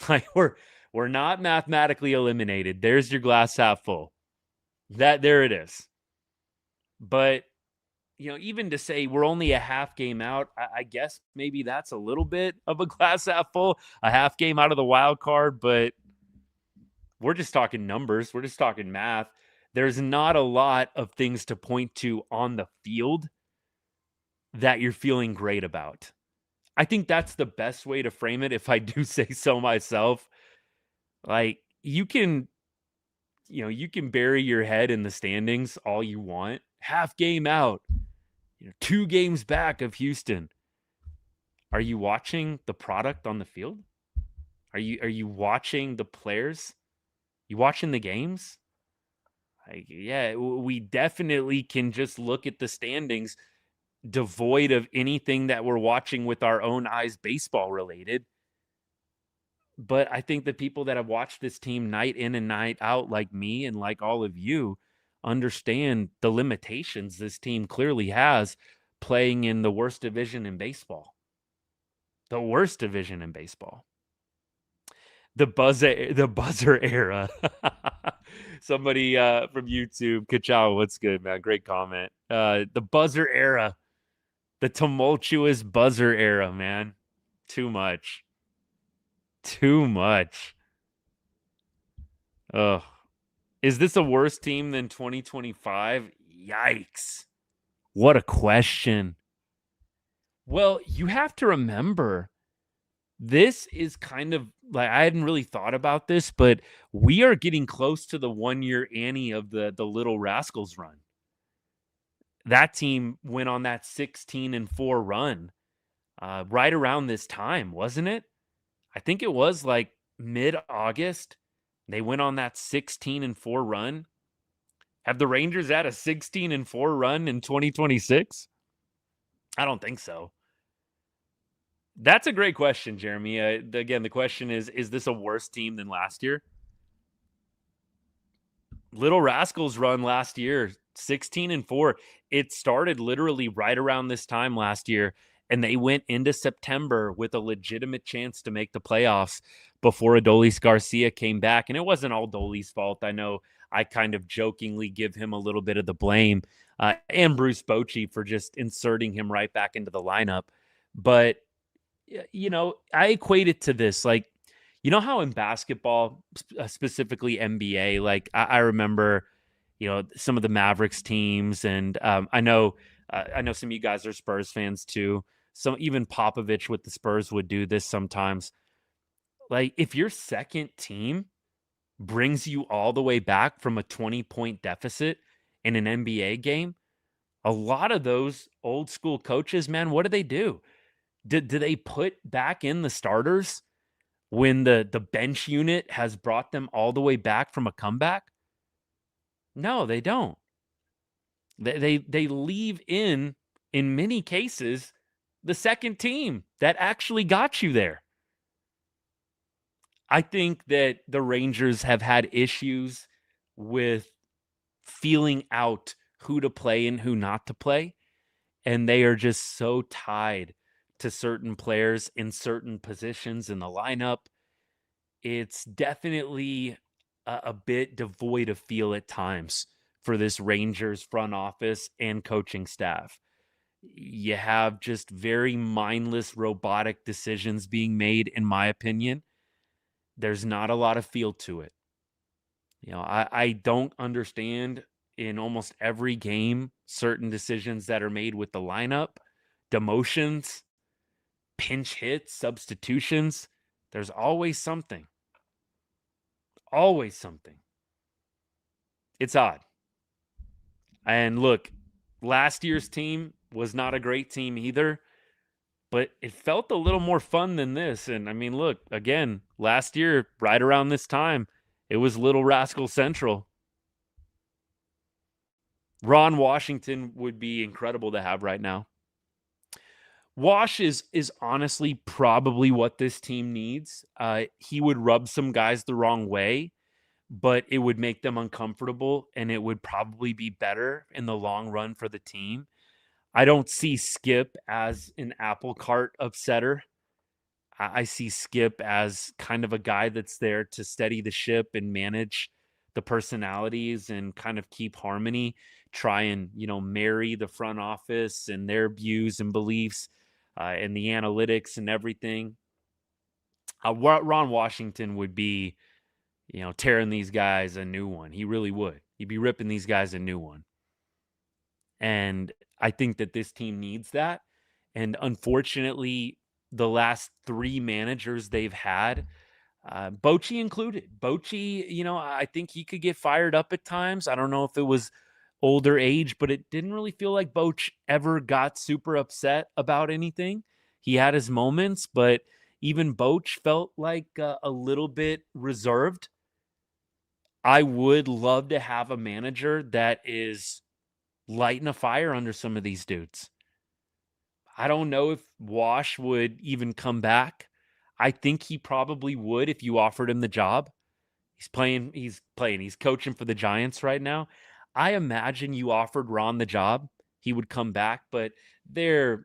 Like, we're not mathematically eliminated. There's your glass half full. There it is. But even to say we're only a half game out, I guess maybe that's a little bit of a glass half full, a half game out of the wild card, but we're just talking numbers. We're just talking math. There's not a lot of things to point to on the field that you're feeling great about. I think that's the best way to frame it, if I do say so myself. Like, you can bury your head in the standings all you want. Half game out, 2 games back of Houston. Are you watching the product on the field? Are you watching the players? You watching the games? Like, yeah, we definitely can just look at the standings devoid of anything that we're watching with our own eyes, baseball related. But I think the people that have watched this team night in and night out, like me and like all of you, understand the limitations this team clearly has playing in the worst division in baseball. The worst division in baseball. The buzzer era. Somebody from YouTube, Kachow, what's good, man? Great comment. The buzzer era. The tumultuous buzzer era, man. Too much. Too much. Ugh. Is this a worse team than 2025? Yikes. What a question. Well, you have to remember, this is kind of like, I hadn't really thought about this, but we are getting close to the 1-year Annie of the Little Rascals run. That team went on that 16-4 run right around this time, wasn't it? I think it was like mid-August. They went on that 16-4 run. Have the Rangers had a 16-4 run in 2026? I don't think so. That's a great question, Jeremy. Again, the question is this a worse team than last year? Little Rascals run last year, 16-4. It started literally right around this time last year, and they went into September with a legitimate chance to make the playoffs before Adolis Garcia came back. And it wasn't all Dolly's fault. I know I kind of jokingly give him a little bit of the blame, and Bruce Bochy for just inserting him right back into the lineup. But I equate it to this, like, how in basketball, specifically NBA, like I remember, some of the Mavericks teams, and I know some of you guys are Spurs fans too. So even Popovich with the Spurs would do this sometimes. Like, if your second team brings you all the way back from a 20-point deficit in an NBA game, a lot of those old school coaches, man, what do? Do they put back in the starters when the bench unit has brought them all the way back from a comeback? No, they don't. They leave in many cases, the second team that actually got you there. I think that the Rangers have had issues with feeling out who to play and who not to play, and they are just so tied to certain players in certain positions in the lineup. It's definitely a bit devoid of feel at times for this Rangers front office and coaching staff. You have just very mindless, robotic decisions being made, in my opinion. There's not a lot of feel to it. I don't understand in almost every game certain decisions that are made with the lineup, demotions, pinch hits, substitutions. There's always something. Always something. It's odd. And look, last year's team was not a great team either, but it felt a little more fun than this. And I mean, look, again, last year, right around this time, it was Little Rascal Central. Ron Washington would be incredible to have right now. Wash is honestly probably what this team needs. He would rub some guys the wrong way, but it would make them uncomfortable, and it would probably be better in the long run for the team. I don't see Skip as an apple cart upsetter. I see Skip as kind of a guy that's there to steady the ship and manage the personalities and kind of keep harmony, try and, marry the front office and their views and beliefs and the analytics and everything. Ron Washington would be, tearing these guys a new one. He really would. He'd be ripping these guys a new one. And I think that this team needs that. And unfortunately, the last 3 managers they've had, Bochy included. Bochy, I think he could get fired up at times. I don't know if it was older age, but it didn't really feel like Boch ever got super upset about anything. He had his moments, but even Boch felt like a little bit reserved. I would love to have a manager that is lighting a fire under some of these dudes. I don't know if Wash would even come back. I think he probably would if you offered him the job. He's coaching for the Giants right now. I imagine you offered Ron the job, he would come back, but they're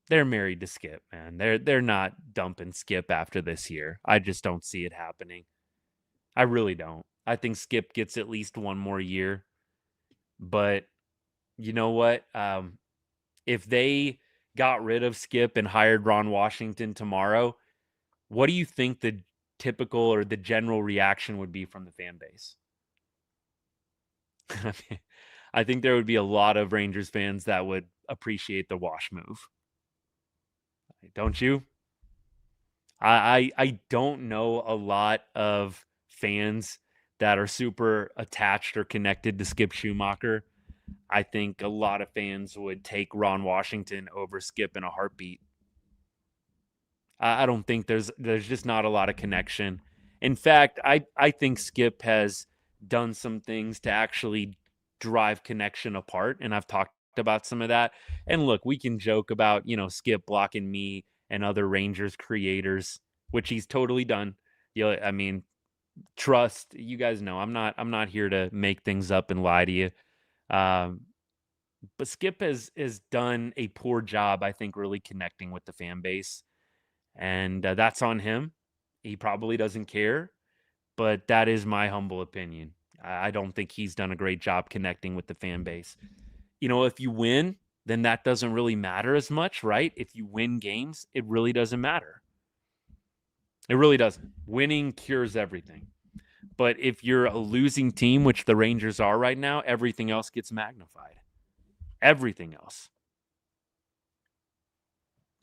married to Skip, man. They're not dumping Skip after this year. I just don't see it happening. I really don't. I think Skip gets at least one more year. But you know what? If they got rid of Skip and hired Ron Washington tomorrow, what do you think the typical or the general reaction would be from the fan base? I think there would be a lot of Rangers fans that would appreciate the Wash move. Don't you? I don't know a lot of fans that are super attached or connected to Skip Schumacher. I think a lot of fans would take Ron Washington over Skip in a heartbeat. I don't think there's just not a lot of connection. In fact, I think Skip has done some things to actually drive connection apart, and I've talked about some of that. And look, we can joke about, Skip blocking me and other Rangers creators, which he's totally done. I mean, trust, you guys know I'm not here to make things up and lie to you. But Skip has done a poor job, I think, really connecting with the fan base. And that's on him. He probably doesn't care, but that is my humble opinion. I don't think he's done a great job connecting with the fan base. If you win, then that doesn't really matter as much, right? If you win games, it really doesn't matter. It really doesn't. Winning cures everything. But if you're a losing team, which the Rangers are right now, everything else gets magnified. Everything else.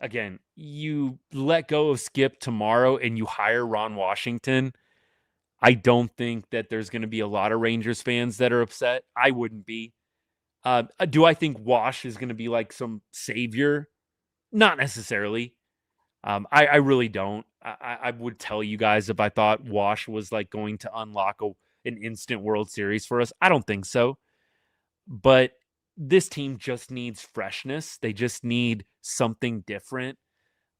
Again, you let go of Skip tomorrow and you hire Ron Washington. I don't think that there's going to be a lot of Rangers fans that are upset. I wouldn't be. Do I think Wash is going to be like some savior? Not necessarily. I really don't. I would tell you guys if I thought Wash was like going to unlock an instant World Series for us. I don't think so. But this team just needs freshness. They just need something different.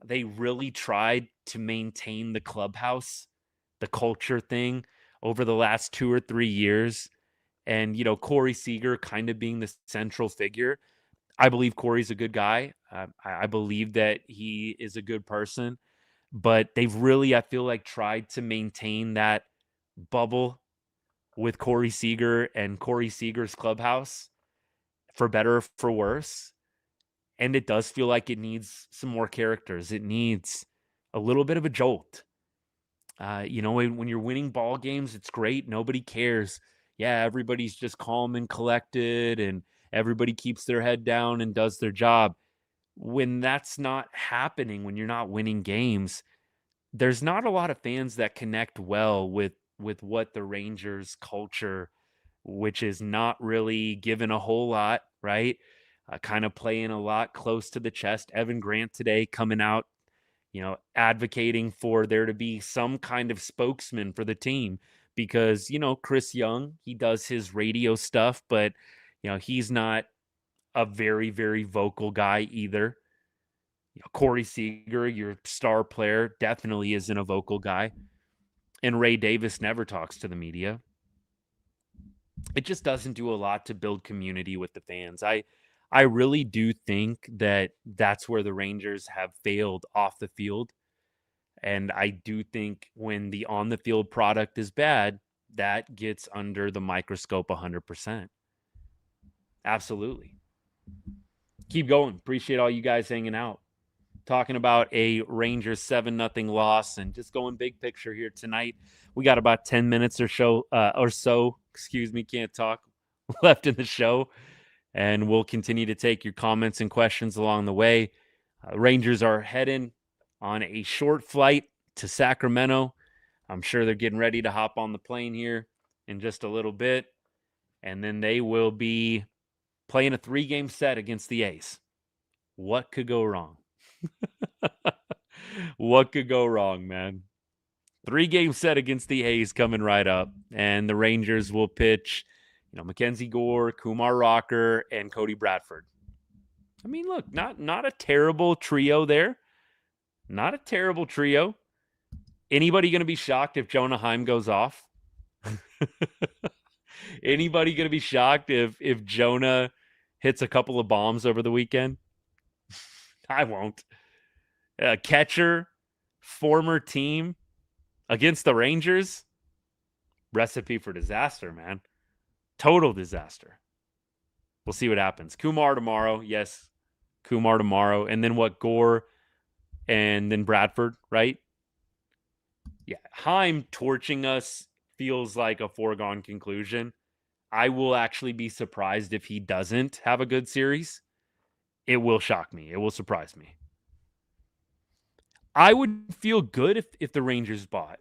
They really tried to maintain the clubhouse, the culture thing over the last 2 or 3 years. And, Corey Seager kind of being the central figure. I believe Corey's a good guy. I believe that he is a good person. But they've really, I feel like, tried to maintain that bubble with Corey Seager and Corey Seager's clubhouse, for better or for worse. And it does feel like it needs some more characters. It needs a little bit of a jolt. When you're winning ball games, it's great. Nobody cares. Yeah, everybody's just calm and collected and everybody keeps their head down and does their job. When that's not happening, when you're not winning games, there's not a lot of fans that connect well with what the Rangers culture, which is not really given a whole lot, right? kind of playing a lot close to the chest. Evan Grant today coming out, advocating for there to be some kind of spokesman for the team because, Chris Young, he does his radio stuff, but, he's not a very, very vocal guy either. Corey Seager, your star player, definitely isn't a vocal guy. And Ray Davis never talks to the media. It just doesn't do a lot to build community with the fans. I really do think that that's where the Rangers have failed off the field. And I do think when the on the field product is bad, that gets under the microscope 100%. Absolutely. Keep going. Appreciate all you guys hanging out. Talking about a Rangers 7-0 loss and just going big picture here tonight. We got about 10 minutes or so, can't talk, left in the show. And we'll continue to take your comments and questions along the way. Rangers are heading on a short flight to Sacramento. I'm sure they're getting ready to hop on the plane here in just a little bit. And then they will be playing a 3-game set against the A's. What could go wrong? What could go wrong, man? 3-game set against the A's coming right up. And the Rangers will pitch, Mackenzie Gore, Kumar Rocker, and Cody Bradford. I mean, look, not a terrible trio there. Not a terrible trio. Anybody going to be shocked if Jonah Heim goes off? Anybody going to be shocked if Jonah hits a couple of bombs over the weekend? I won't. Catcher, former team against the Rangers. Recipe for disaster, man. Total disaster. We'll see what happens. Kumar tomorrow. Yes, Kumar tomorrow. And then what? Gore and then Bradford, right? Yeah. Heim torching us feels like a foregone conclusion. I will actually be surprised if he doesn't have a good series. It will shock me. It will surprise me. I would feel good if the Rangers bought.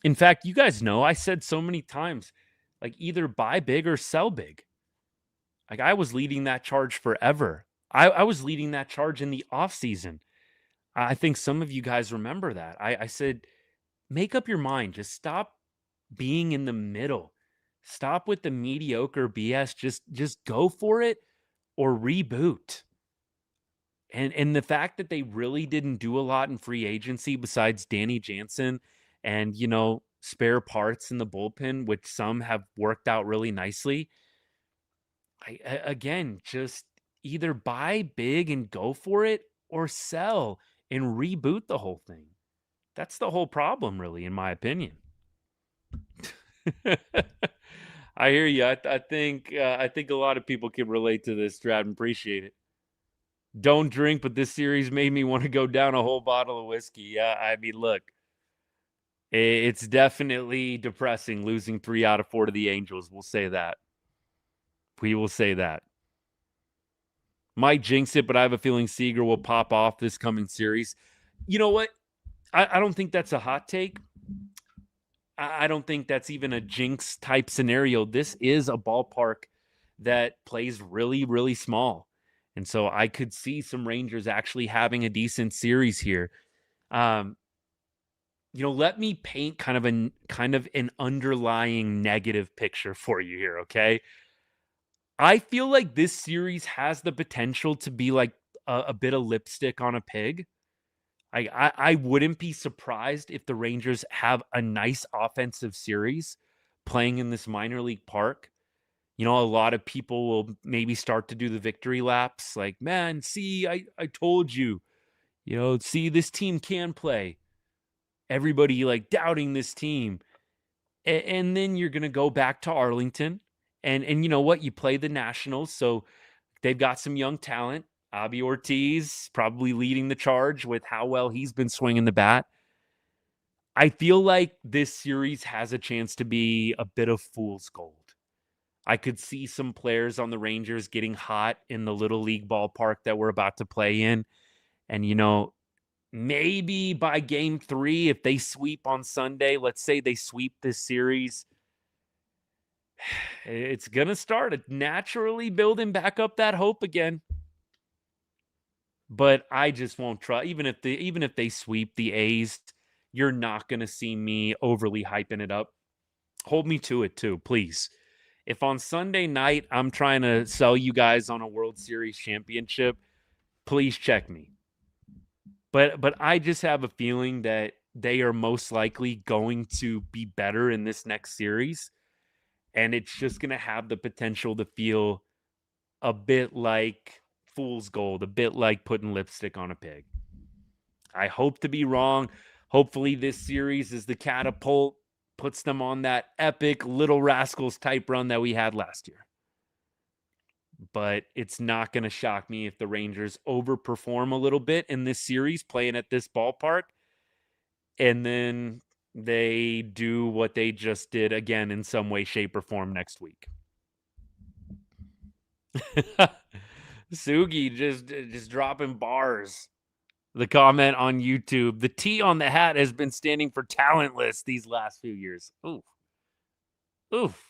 In fact, you guys know, I said so many times, like either buy big or sell big. Like I was leading that charge forever. I was leading that charge in the offseason. I think some of you guys remember that. I said, make up your mind. Just stop being in the middle. Stop with the mediocre BS. Just go for it or reboot. And the fact that they really didn't do a lot in free agency besides Danny Jansen and, spare parts in the bullpen, which some have worked out really nicely. Again, just either buy big and go for it or sell and reboot the whole thing. That's the whole problem, really, in my opinion. I hear you. I think a lot of people can relate to this, Trout, and appreciate it. Don't drink, but this series made me want to go down a whole bottle of whiskey. Yeah, I mean, look, it's definitely depressing losing 3 out of 4 to the Angels. We'll say that. We will say that. Might jinx it, but I have a feeling Seager will pop off this coming series. You know what? I don't think that's a hot take. I don't think that's even a jinx type scenario. This is a ballpark that plays really, really small. And so I could see some Rangers actually having a decent series here. Let me paint kind of an underlying negative picture for you here, okay? I feel like this series has the potential to be like a bit of lipstick on a pig. I wouldn't be surprised if the Rangers have a nice offensive series playing in this minor league park. A lot of people will maybe start to do the victory laps. Like, man, see, I told you, see, this team can play. Everybody like doubting this team. And then you're going to go back to Arlington. And you know what? You play the Nationals. So they've got some young talent. Avi Ortiz probably leading the charge with how well he's been swinging the bat. I feel like this series has a chance to be a bit of fool's gold. I could see some players on the Rangers getting hot in the little league ballpark that we're about to play in. And, maybe by game 3, if they sweep on Sunday, let's say they sweep this series, It's going to start naturally building back up that hope again. But I just won't try. Even if they sweep the A's, you're not going to see me overly hyping it up. Hold me to it too, please. If on Sunday night I'm trying to sell you guys on a World Series championship, please check me. But I just have a feeling that they are most likely going to be better in this next series. And it's just going to have the potential to feel a bit like fool's gold, a bit like putting lipstick on a pig. I hope to be wrong. Hopefully this series is the catapult, puts them on that epic Little Rascals type run that we had last year. But it's not going to shock me if the Rangers overperform a little bit in this series, playing at this ballpark, and then they do what they just did again in some way, shape, or form next week. Sugi just dropping bars. The comment on YouTube, the T on the hat has been standing for talentless these last few years. Oof. Oof.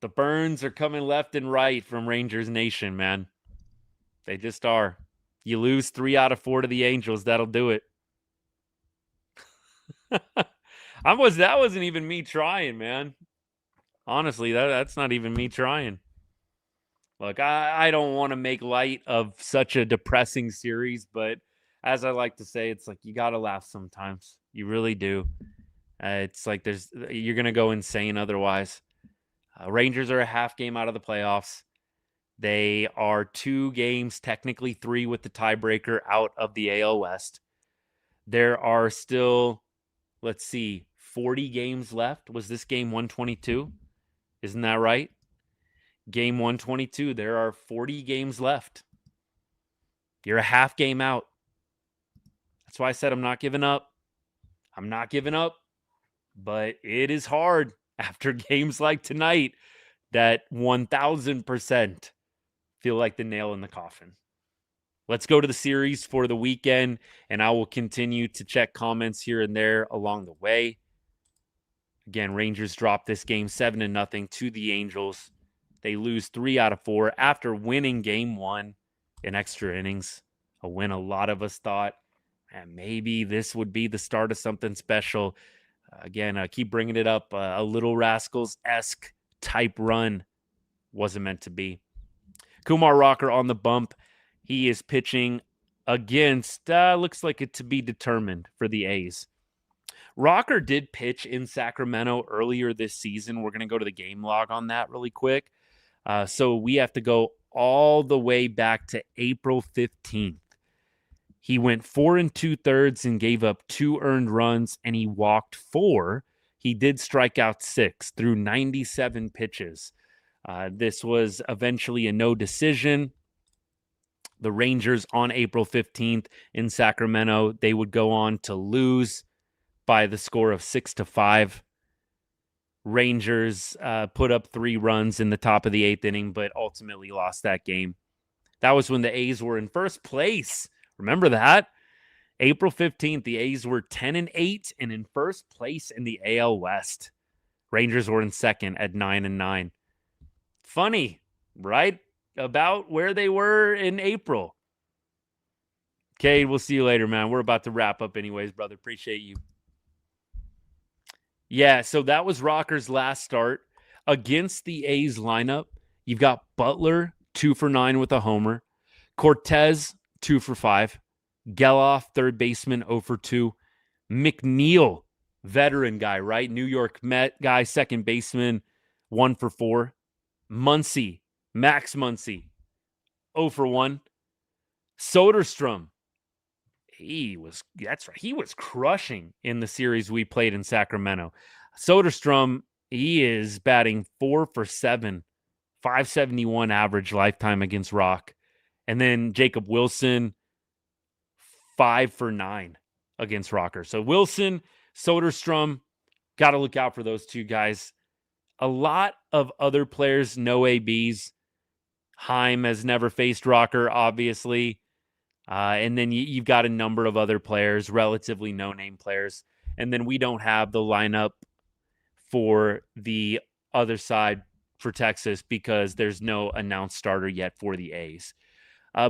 The burns are coming left and right from Rangers Nation, man. They just are. You lose 3 out of 4 to the Angels, that'll do it. That wasn't even me trying, man. Honestly, that's not even me trying. Look, I don't want to make light of such a depressing series, but as I like to say, it's like you got to laugh sometimes. You really do. It's like you're going to go insane otherwise. Rangers are a half game out of the playoffs. They are 2 games, technically 3 with the tiebreaker, out of the AL West. There are still, 40 games left. Was this game 122? Isn't that right? Game 122. There are 40 games left. You're a half game out. That's why I said I'm not giving up. I'm not giving up. But it is hard after games like tonight that 1,000% feel like the nail in the coffin. Let's go to the series for the weekend, and I will continue to check comments here and there along the way. Again, Rangers dropped this game 7-0 to the Angels. They lose 3 out of 4 after winning game 1 in extra innings. A win a lot of us thought, and maybe this would be the start of something special. Again, I keep bringing it up. A Little Rascals-esque type run wasn't meant to be. Kumar Rocker on the bump. He is pitching against, looks like it to be determined for the A's. Rocker did pitch in Sacramento earlier this season. We're going to go to the game log on that really quick. So we have to go all the way back to April 15th. He went 4 2/3 and gave up 2 earned runs, and he walked 4. He did strike out 6 through 97 pitches. This was eventually a no decision. The Rangers on April 15th in Sacramento, they would go on to lose by the score of 6-5. Rangers put up 3 runs in the top of the 8th inning, but ultimately lost that game. That was when the A's were in first place. Remember that? April 15th, the A's were 10-8 and in first place in the AL West. Rangers were in second at 9-9. Funny, right? About where they were in April. Cade, we'll see you later, man. We're about to wrap up anyways, brother. Appreciate you. Yeah, so that was Rocker's last start. Against the A's lineup, you've got Butler, 2 for 9 with a homer. Cortez, 2 for 5. Geloff, third baseman, 0 for 2. McNeil, veteran guy, right? New York Met guy, second baseman, 1 for 4. Muncy, Max Muncy, 0 for 1. Soderstrom, he was crushing in the series we played in Sacramento. Soderstrom, he is batting 4 for 7, 571 average lifetime against Rock. And then Jacob Wilson, 5 for 9 against Rocker. So Wilson, Soderstrom, got to look out for those 2 guys. A lot of other players, no ABs. Heim has never faced Rocker, obviously. And then you've got a number of other players, relatively no-name players. And then we don't have the lineup for the other side for Texas because there's no announced starter yet for the A's.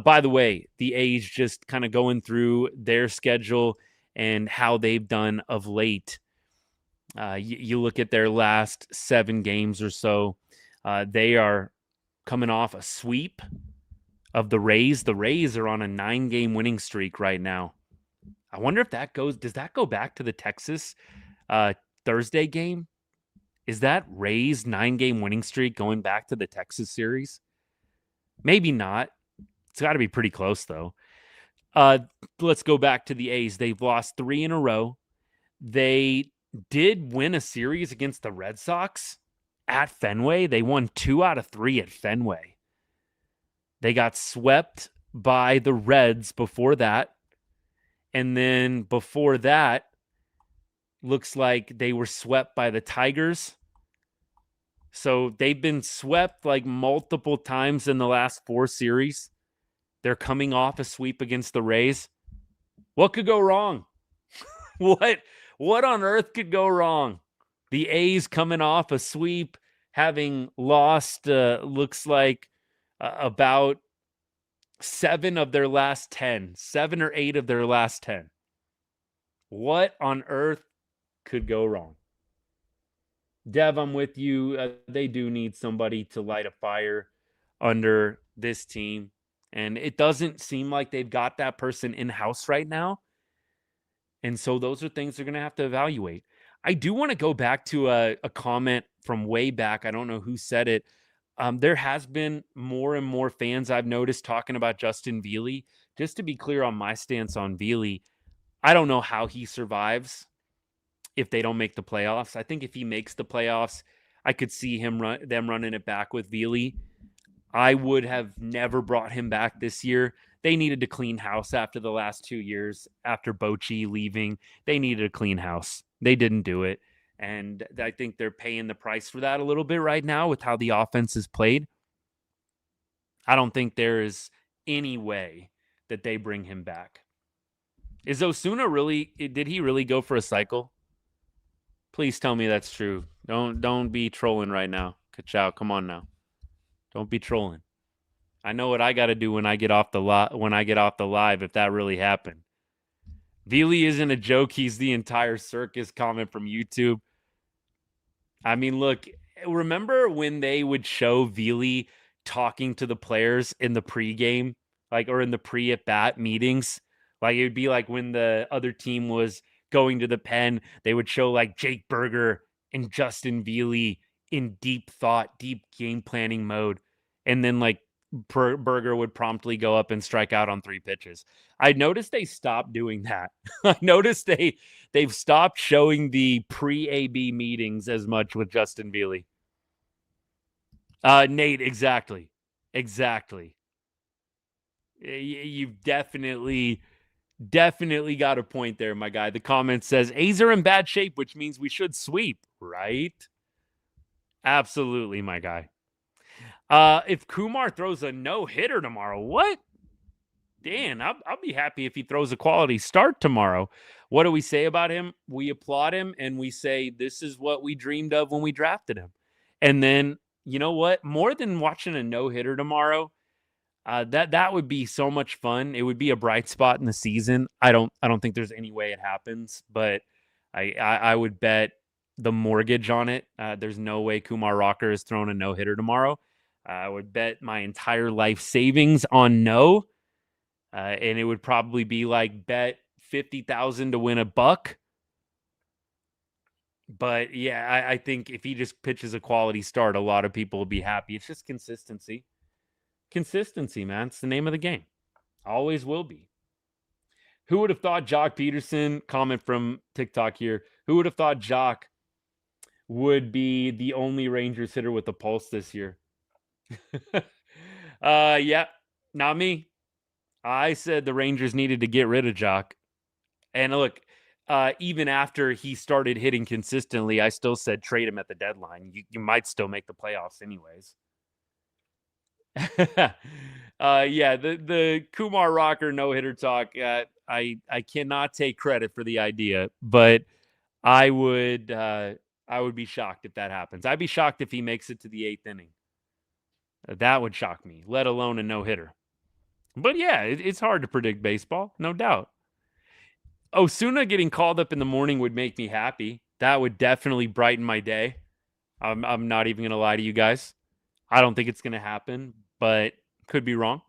By the way, the A's just kind of going through their schedule and how they've done of late. You look at their last 7 games or so, they are coming off a sweep of the Rays. The Rays are on a 9-game winning streak right now. I wonder if does that go back to the Texas Thursday game? Is that Rays 9-game winning streak going back to the Texas series? Maybe not. It's got to be pretty close, though. Let's go back to the A's. They've lost 3 in a row. They did win a series against the Red Sox at Fenway. They won 2 out of 3 at Fenway. They got swept by the Reds before that. And then before that, looks like they were swept by the Tigers. So they've been swept like multiple times in the last 4 series. They're coming off a sweep against the Rays. What could go wrong? What on earth could go wrong? The A's coming off a sweep, having lost, looks like about 7 of their last 10, 7 or 8 of their last 10. What on earth could go wrong? Dev, I'm with you. They do need somebody to light a fire under this team. And it doesn't seem like they've got that person in-house right now. And so those are things they're going to have to evaluate. I do want to go back to a comment from way back. I don't know who said it. There has been more and more fans I've noticed talking about Justin Veely. Just to be clear on my stance on Veely, I don't know how he survives if they don't make the playoffs. I think if he makes the playoffs, I could see them running it back with Veely. I would have never brought him back this year. They needed to clean house after the last 2 years, after Bochy leaving. They needed a clean house. They didn't do it. And I think they're paying the price for that a little bit right now with how the offense is played. I don't think there is any way that they bring him back. Is Osuna did he really go for a cycle? Please tell me that's true. Don't be trolling right now. Ka-chow, come on now. Don't be trolling. I know what I got to do when I get off the live if that really happened. Veely isn't a joke. He's the entire circus. Comment from YouTube. I mean, look, remember when they would show Veely talking to the players in the pregame, or in the pre-at-bat meetings? Like, it would be like when the other team was going to the pen, they would show like Jake Berger and Justin Veely in deep thought, deep game planning mode. And then like Berger would promptly go up and strike out on 3 pitches. I noticed they stopped doing that. I noticed they've stopped showing the pre-AB meetings as much with Justin Veely. Nate, exactly. You've definitely got a point there, my guy. The comment says, A's are in bad shape, which means we should sweep, right? Absolutely, my guy. If Kumar throws a no-hitter tomorrow, what? Dan, I'll be happy if he throws a quality start tomorrow. What do we say about him? We applaud him, and we say this is what we dreamed of when we drafted him. And then, you know what? More than watching a no-hitter tomorrow, that would be so much fun. It would be a bright spot in the season. I don't think there's any way it happens, but I would bet the mortgage on it. There's no way Kumar Rocker is throwing a no-hitter tomorrow. I would bet my entire life savings on no. And it would probably be like bet 50,000 to win $1. But yeah, I think if he just pitches a quality start, a lot of people will be happy. It's just consistency. Consistency, man. It's the name of the game. Always will be. Who would have thought Jock Peterson, comment from TikTok here, who would have thought Jock would be the only Rangers hitter with a pulse this year? Yeah, not me. I said the Rangers needed to get rid of Jock. And look, even after he started hitting consistently, I still said trade him at the deadline. You might still make the playoffs anyways. Yeah, the Kumar Rocker no-hitter talk, I cannot take credit for the idea, but I would I would be shocked if that happens. I'd be shocked if he makes it to the 8th inning. That would shock me, let alone a no-hitter. But yeah, it's hard to predict baseball, no doubt. Osuna getting called up in the morning would make me happy. That would definitely brighten my day. I'm not even going to lie to you guys. I don't think it's going to happen, but could be wrong.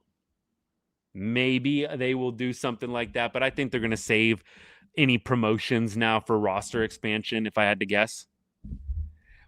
Maybe they will do something like that, but I think they're going to save any promotions now for roster expansion, if I had to guess.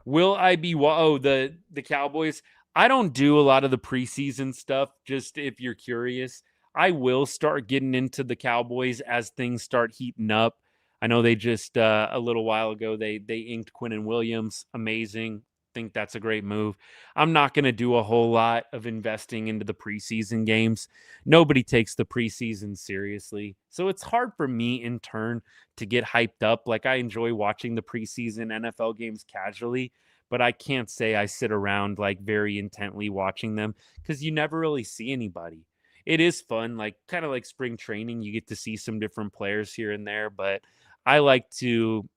Will I be the Cowboys? I don't do a lot of the preseason stuff, just if you're curious. I will start getting into the Cowboys as things start heating up. I know they just a little while ago they inked Quinnen Williams. Amazing. Think that's a great move. I'm not going to do a whole lot of investing into the preseason games. Nobody takes the preseason seriously. So it's hard for me in turn to get hyped up. Like, I enjoy watching the preseason NFL games casually, but I can't say I sit around like very intently watching them because you never really see anybody. It is fun, like kind of like spring training. You get to see some different players here and there, but I like to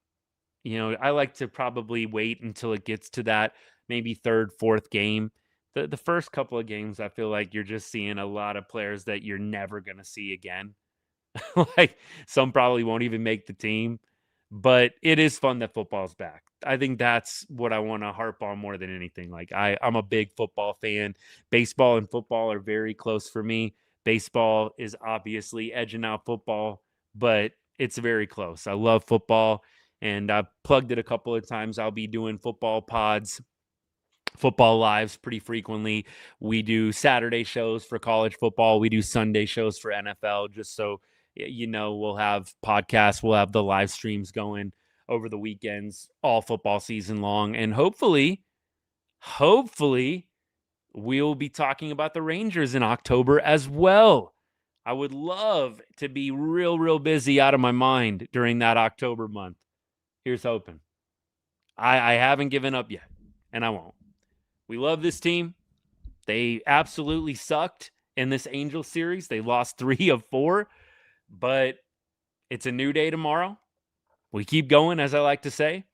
probably wait until it gets to that maybe third, fourth game. The first couple of games, I feel like you're just seeing a lot of players that you're never going to see again. Like, some probably won't even make the team, but it is fun that football's back. I think that's what I want to harp on more than anything. Like, I'm a big football fan. Baseball and football are very close for me. Baseball is obviously edging out football, but it's very close. I love football, and I've plugged it a couple of times. I'll be doing football pods, football lives pretty frequently. We do Saturday shows for college football. We do Sunday shows for NFL, just so we'll have podcasts. We'll have the live streams going over the weekends, all football season long. And hopefully, we'll be talking about the Rangers in October as well. I would love to be real busy out of my mind during that October month. Here's hoping. I haven't given up yet, and I won't. We love this team. They absolutely sucked in this Angels series. They lost 3 of 4, but it's a new day tomorrow. We keep going, as I like to say.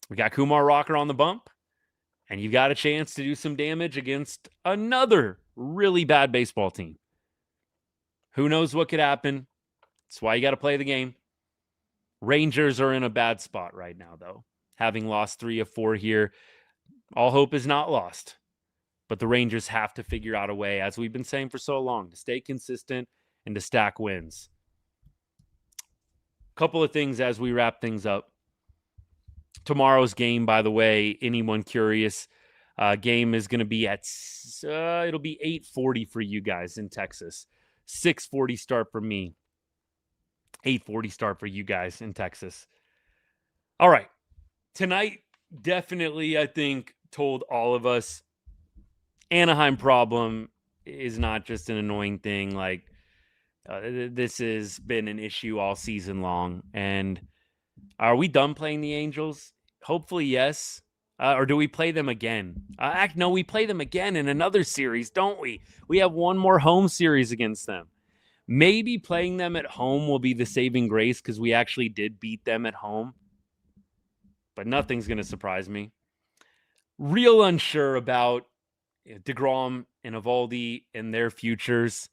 We got Kumar Rocker on the bump, and you've got a chance to do some damage against another really bad baseball team. Who knows what could happen? That's why you got to play the game. Rangers are in a bad spot right now, though, having lost 3 of 4 here. All hope is not lost, but the Rangers have to figure out a way, as we've been saying for so long, to stay consistent and to stack wins. A couple of things as we wrap things up. Tomorrow's game, by the way, anyone curious, game is going to be at, it'll be 8:40 for you guys in Texas. 6:40 start for me. 8:40 start for you guys in Texas. All right. Tonight, definitely, I think, told all of us Anaheim problem is not just an annoying thing. Like, this has been an issue all season long. And are we done playing the Angels? Hopefully, yes. Or do we play them again? No, we play them again in another series, don't we? We have one more home series against them. Maybe playing them at home will be the saving grace because we actually did beat them at home. But nothing's going to surprise me. Real unsure about deGrom and Eovaldi and their futures.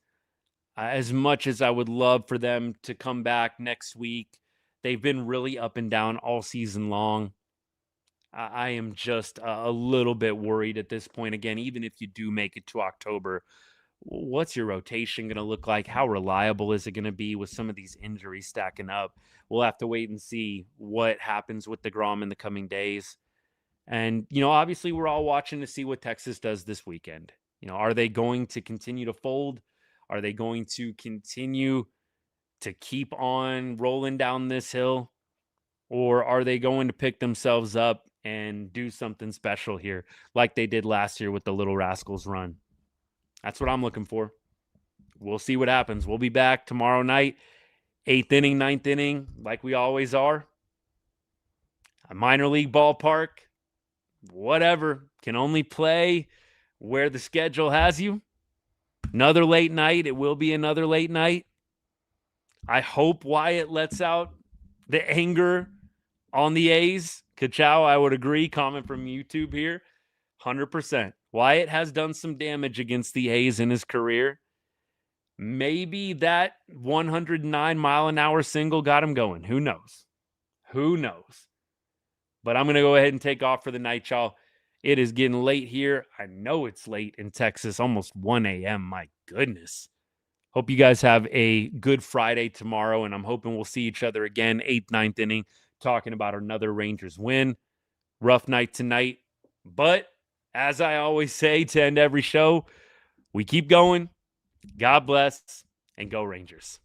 As much as I would love for them to come back next week, they've been really up and down all season long. I am just a little bit worried at this point. Again, even if you do make it to October, what's your rotation going to look like? How reliable is it going to be with some of these injuries stacking up? We'll have to wait and see what happens with deGrom in the coming days. And, obviously we're all watching to see what Texas does this weekend. Are they going to continue to fold? Are they going to continue to keep on rolling down this hill? Or are they going to pick themselves up and do something special here like they did last year with the Little Rascals run? That's what I'm looking for. We'll see what happens. We'll be back tomorrow night, 8th inning, 9th inning, like we always are. A minor league ballpark, whatever, can only play where the schedule has you. Another late night. It will be another late night. I hope Wyatt lets out the anger on the A's Ka-chow, I would agree. Comment from YouTube here. 100%. Wyatt has done some damage against the A's in his career. Maybe that 109-mile-an-hour single got him going. Who knows? Who knows? But I'm going to go ahead and take off for the night, y'all. It is getting late here. I know it's late in Texas, almost 1 a.m. My goodness. Hope you guys have a good Friday tomorrow, and I'm hoping we'll see each other again, 8th, 9th inning, talking about another Rangers win. Rough night tonight. But as I always say to end every show, we keep going. God bless, and go Rangers.